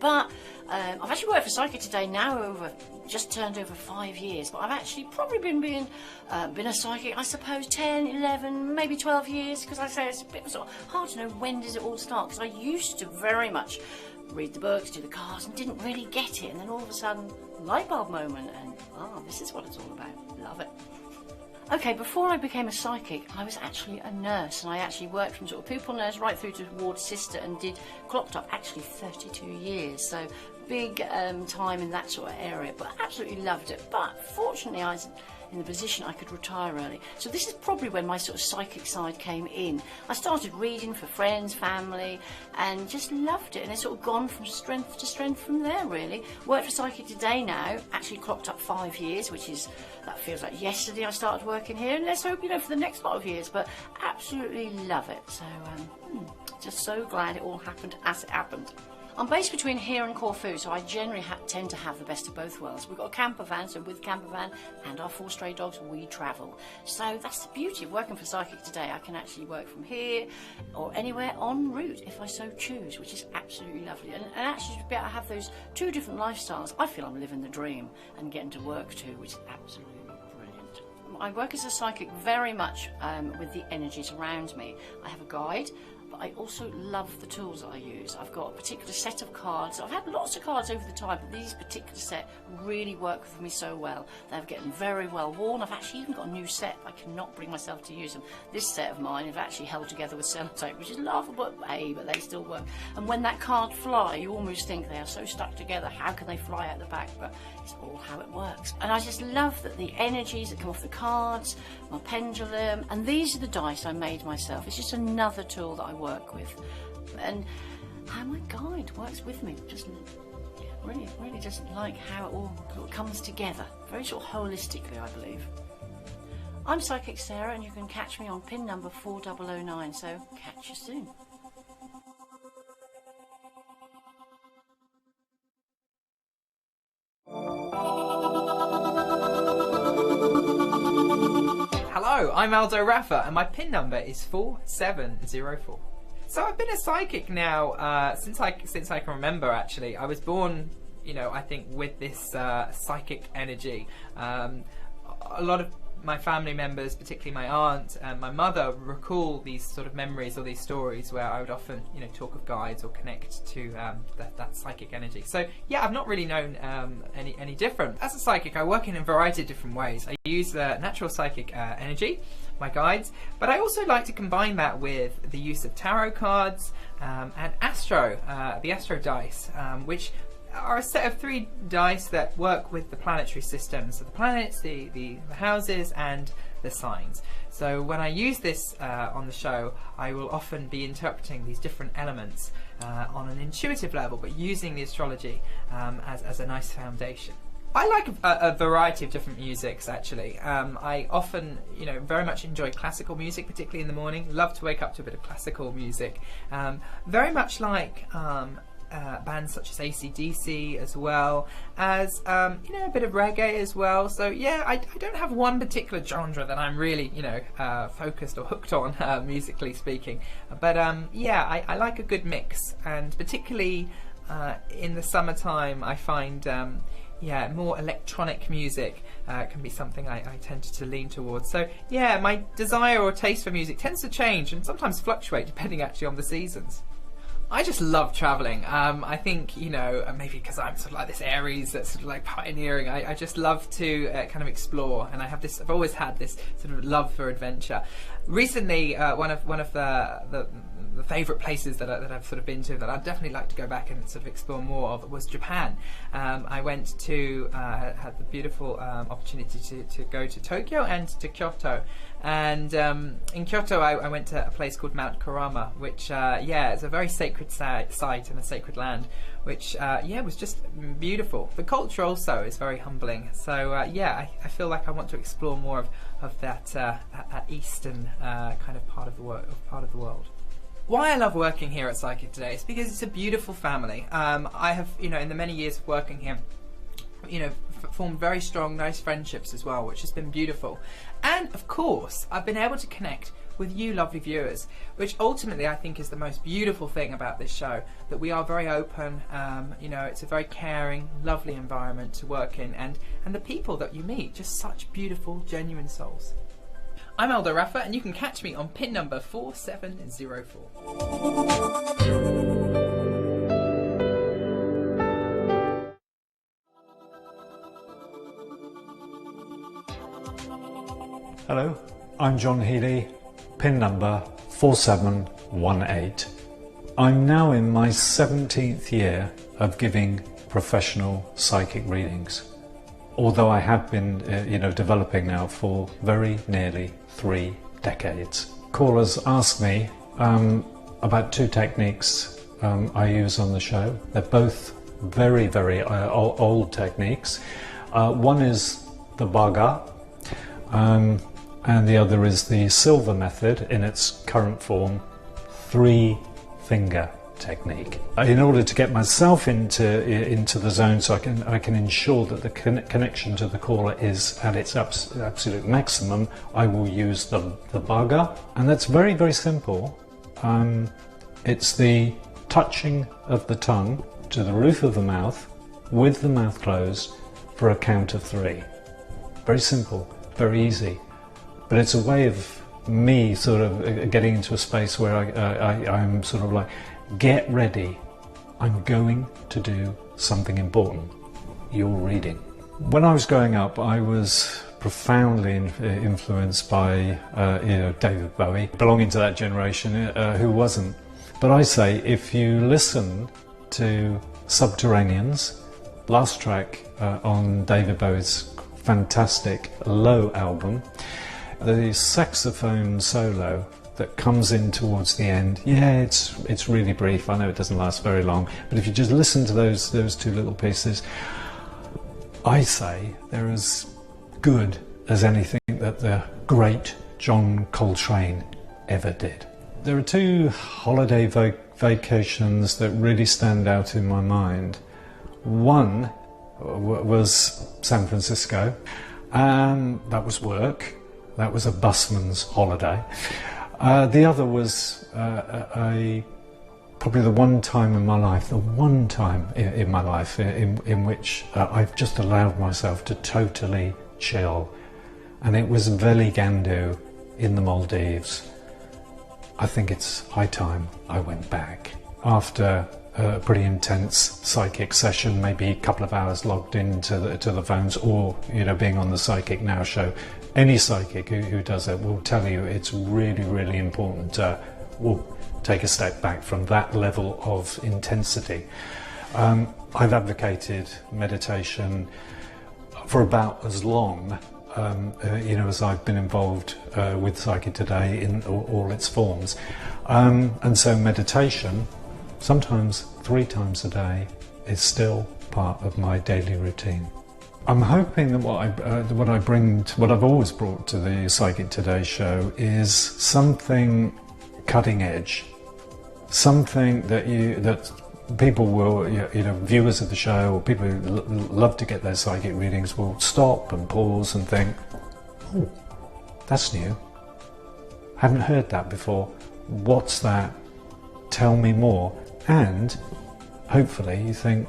But I've actually worked for Psychic Today now just turned over 5 years, but I've actually probably been a psychic, I suppose, 10, 11, maybe 12 years, because I say it's a bit sort of hard to know when does it all start, because I used to very much read the books, do the cards, and didn't really get it, and then all of a sudden, light bulb moment, and this is what it's all about. Love it. Okay, before I became a psychic, I was actually a nurse, and I actually worked from sort of pupil nurse right through to ward sister, and clocked up actually 32 years, so big time in that sort of area, but I absolutely loved it. But fortunately, I was in the position I could retire early. So this is probably when my sort of psychic side came in. I started reading for friends, family, and just loved it, and it's sort of gone from strength to strength from there, really. Work for Psychic Today now, actually clocked up 5 years, that feels like yesterday I started working here, and let's hope, you know, for the next lot of years, but absolutely love it. So just so glad it all happened as it happened. I'm based between here and Corfu, so I generally tend to have the best of both worlds. We've got a camper van, so with camper van and our 4 stray dogs, we travel. So that's the beauty of working for Psychic Today. I can actually work from here or anywhere en route if I so choose, which is absolutely lovely. And actually to be able to have those 2 different lifestyles, I feel I'm living the dream and getting to work too, which is absolutely brilliant. I work as a psychic very much with the energies around me. I have a guide, but I also love the tools that I use. I've got a particular set of cards. I've had lots of cards over the time, but these particular set really work with me so well. They're getting very well worn. I've actually even got a new set. I cannot bring myself to use them. This set of mine I've actually held together with sellotape, which is laughable, but they still work. And when that card fly, you almost think they are so stuck together. How can they fly out the back? But it's all how it works. And I just love that the energies that come off the cards, my pendulum, and these are the dice I made myself. It's just another tool that I work with, and how my guide works with me. Just really just like how it all comes together, very sort of holistically, I believe. I'm Psychic Sarah, and you can catch me on pin number 4009, so catch you soon. Hello, I'm Aldo Rafa, and my pin number is 4704. So I've been a psychic now since I can remember. Actually, I was born, you know, I think with this psychic energy. A lot of my family members, particularly my aunt and my mother, recall these sort of memories or these stories where I would often, you know, talk of guides or connect to that psychic energy. So yeah, I've not really known any different. As a psychic, I work in a variety of different ways. I use natural psychic energy, my guides, but I also like to combine that with the use of tarot cards and the Astro dice, which are a set of 3 dice that work with the planetary systems, so the planets, the houses, and the signs. So when I use this on the show, I will often be interpreting these different elements on an intuitive level, but using the astrology as a nice foundation. I like a variety of different musics, actually. I often, you know, very much enjoy classical music, particularly in the morning. Love to wake up to a bit of classical music. Very much like bands such as AC/DC, as well as you know, a bit of reggae as well. So yeah, I don't have one particular genre that I'm really, you know, focused or hooked on, musically speaking. But yeah, I like a good mix, and particularly in the summertime, I find yeah, more electronic music can be something I tend to lean towards. So yeah, my desire or taste for music tends to change and sometimes fluctuate depending actually on the seasons. I just love travelling. I think, you know, maybe because I'm sort of like this Aries that's sort of like pioneering, I just love to kind of explore, and I've always had this sort of love for adventure. Recently, one of the favourite places that I've sort of been to that I'd definitely like to go back and sort of explore more of was Japan. I went to, had the beautiful opportunity to go to Tokyo and to Kyoto. And in Kyoto I went to a place called Mount Kurama, which is a very sacred site and a sacred land, which was just beautiful. The culture also is very humbling, so I feel like I want to explore more of that eastern kind of part of the world. Why I love working here at Psychic Today is because it's a beautiful family. I have, you know, in the many years of working here, you know, formed very strong, nice friendships as well, which has been beautiful. And of course, I've been able to connect with you lovely viewers, which ultimately I think is the most beautiful thing about this show, that we are very open, you know, it's a very caring, lovely environment to work in, and the people that you meet, just such beautiful, genuine souls. I'm Aldo Raffa, and you can catch me on pin number 4704. Hello, I'm John Healy, pin number 4718. I'm now in my 17th year of giving professional psychic readings, although I have been developing now for very nearly 3 decades. Callers ask me about 2 techniques I use on the show. They're both very, very old techniques. One is the Baga, and the other is the silver method in its current form, 3-finger technique. In order to get myself into the zone, so I can ensure that the connection to the caller is at its absolute maximum, I will use the Baga, and that's very, very simple. It's the touching of the tongue to the roof of the mouth with the mouth closed for a count of 3. Very simple, very easy. But it's a way of me sort of getting into a space where I'm sort of like, get ready, I'm going to do something important. You're reading. When I was growing up, I was profoundly influenced by David Bowie, belonging to that generation, who wasn't. But I say, if you listen to Subterraneans, last track on David Bowie's fantastic Low album, the saxophone solo that comes in towards the end, it's really brief. I know it doesn't last very long, but if you just listen to those 2 little pieces, I say they're as good as anything that the great John Coltrane ever did. There are 2 holiday vacations that really stand out in my mind. One was San Francisco, and that was work. That was a busman's holiday. The other was probably the one time in my life in which I've just allowed myself to totally chill, and it was Veligandu in the Maldives. I think it's high time I went back. After a pretty intense psychic session, maybe a couple of hours logged into the phones, or being on the Psychic Now show, any psychic who does it will tell you it's really, really important to take a step back from that level of intensity. I've advocated meditation for about as long as I've been involved with Psychic Today in all its forms, and so meditation, sometimes 3 times a day, is still part of my daily routine. I'm hoping that what I've always brought to the Psychic Today show is something cutting edge, something that people will, viewers of the show, or people who love to get their psychic readings, will stop and pause and think, oh, that's new. Haven't heard that before. What's that? Tell me more. And hopefully you think,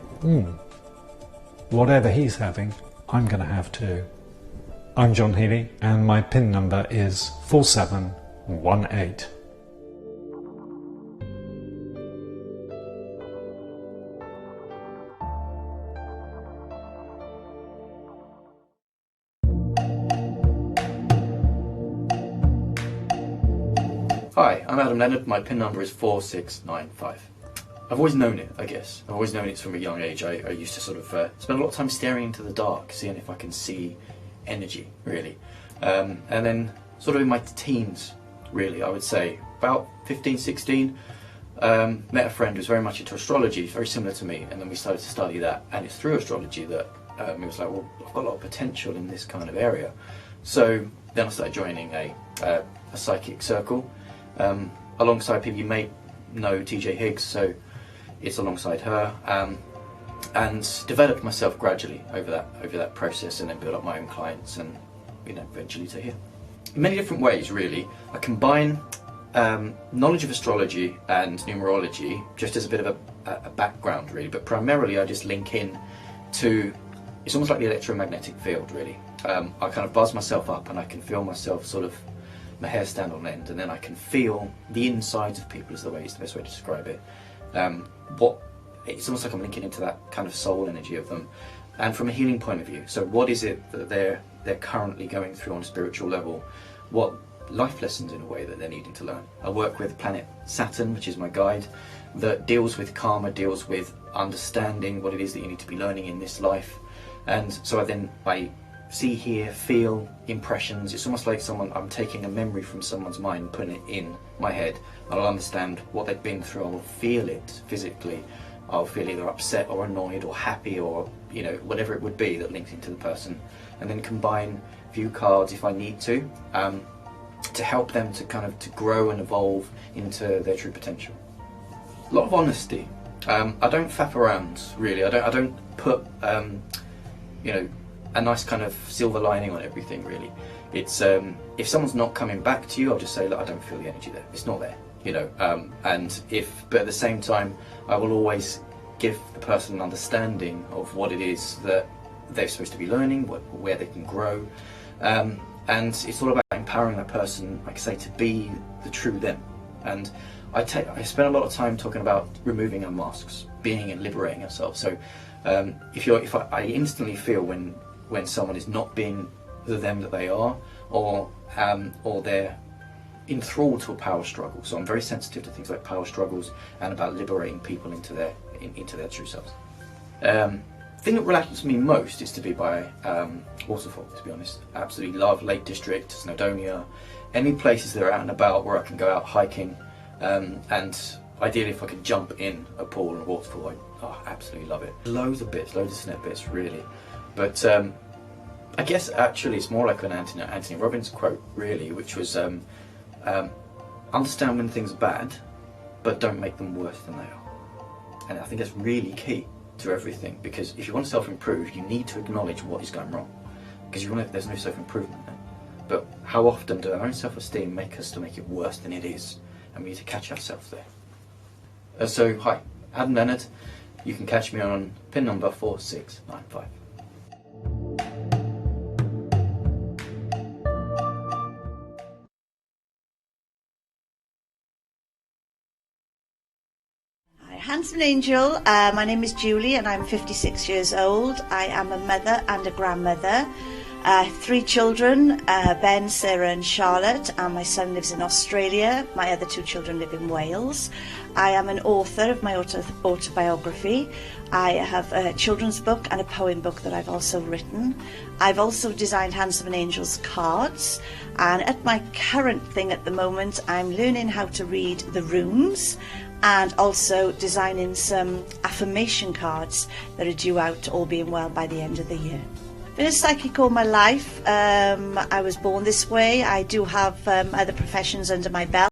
whatever he's having, I'm going to have too. I'm John Healy, and my PIN number is 4718. Hi, I'm Adam Leonard. My PIN number is 4695. I've always known it, I guess. I've always known it from a young age. I used to sort of spend a lot of time staring into the dark, seeing if I can see energy, really. And then sort of in my teens, really, I would say, about 15, 16, met a friend who was very much into astrology, very similar to me, and then we started to study that. And it's through astrology that it was like, well, I've got a lot of potential in this kind of area. So then I started joining a psychic circle, alongside people. You may know TJ Higgs, so it's alongside her, and developed myself gradually over that process, and then built up my own clients, and eventually to here. In many different ways, really. I combine knowledge of astrology and numerology just as a bit of a background, really, but primarily I just link in to, it's almost like the electromagnetic field, really. I kind of buzz myself up and I can feel myself sort of, my hair stand on end, and then I can feel the insides of people is the best way to describe it. It's almost like I'm linking into that kind of soul energy of them, and from a healing point of view. So what is it that they're currently going through on a spiritual level? What life lessons, in a way, that they're needing to learn? I work with planet Saturn, which is my guide, that deals with karma, deals with understanding what it is that you need to be learning in this life. And so I see, hear, feel impressions. It's almost like I'm taking a memory from someone's mind, putting it in my head, and I'll understand what they've been through. I'll feel it physically. I'll feel either upset or annoyed or happy, or whatever it would be that links into the person, and then combine view cards if I need to help them to grow and evolve into their true potential. A lot of honesty. I don't faff around, really. I don't put a nice kind of silver lining on everything, really. It's if someone's not coming back to you, I'll just say, look, I don't feel the energy there. It's not there, but at the same time, I will always give the person an understanding of what it is that they're supposed to be learning, where they can grow, and it's all about empowering that person, like I say, to be the true them. And I spend a lot of time talking about removing our masks, being and liberating ourselves. So if I instantly feel when someone is not being the them that they are, or they're enthralled to a power struggle. So I'm very sensitive to things like power struggles and about liberating people into their true selves. The thing that relaxes me most is to be by waterfall, to be honest. I absolutely love Lake District, Snowdonia, any places that are out and about where I can go out hiking, and ideally if I could jump in a pool and a waterfall, I absolutely love it. Loads of snip bits, really. But I guess actually it's more like an Anthony Robbins quote, really, which was understand when things are bad, but don't make them worse than they are. And I think that's really key to everything, because if you want to self-improve, you need to acknowledge what is going wrong, because there's no self-improvement then. But how often do our own self-esteem make us to make it worse than it is, and we need to catch ourselves there. So hi, Adam Leonard. You can catch me on PIN number 4695. Handsome Angel, my name is Julie and I'm 56 years old. I am a mother and a grandmother. 3 children, Ben, Sarah and Charlotte, and my son lives in Australia. My other 2 children live in Wales. I am an author of my autobiography. I have a children's book and a poem book that I've also written. I've also designed Handsome Angel's cards, and at my current thing at the moment, I'm learning how to read the runes, and also designing some affirmation cards that are due out, all being well, by the end of the year. Been a psychic all my life. I was born this way. I do have other professions under my belt.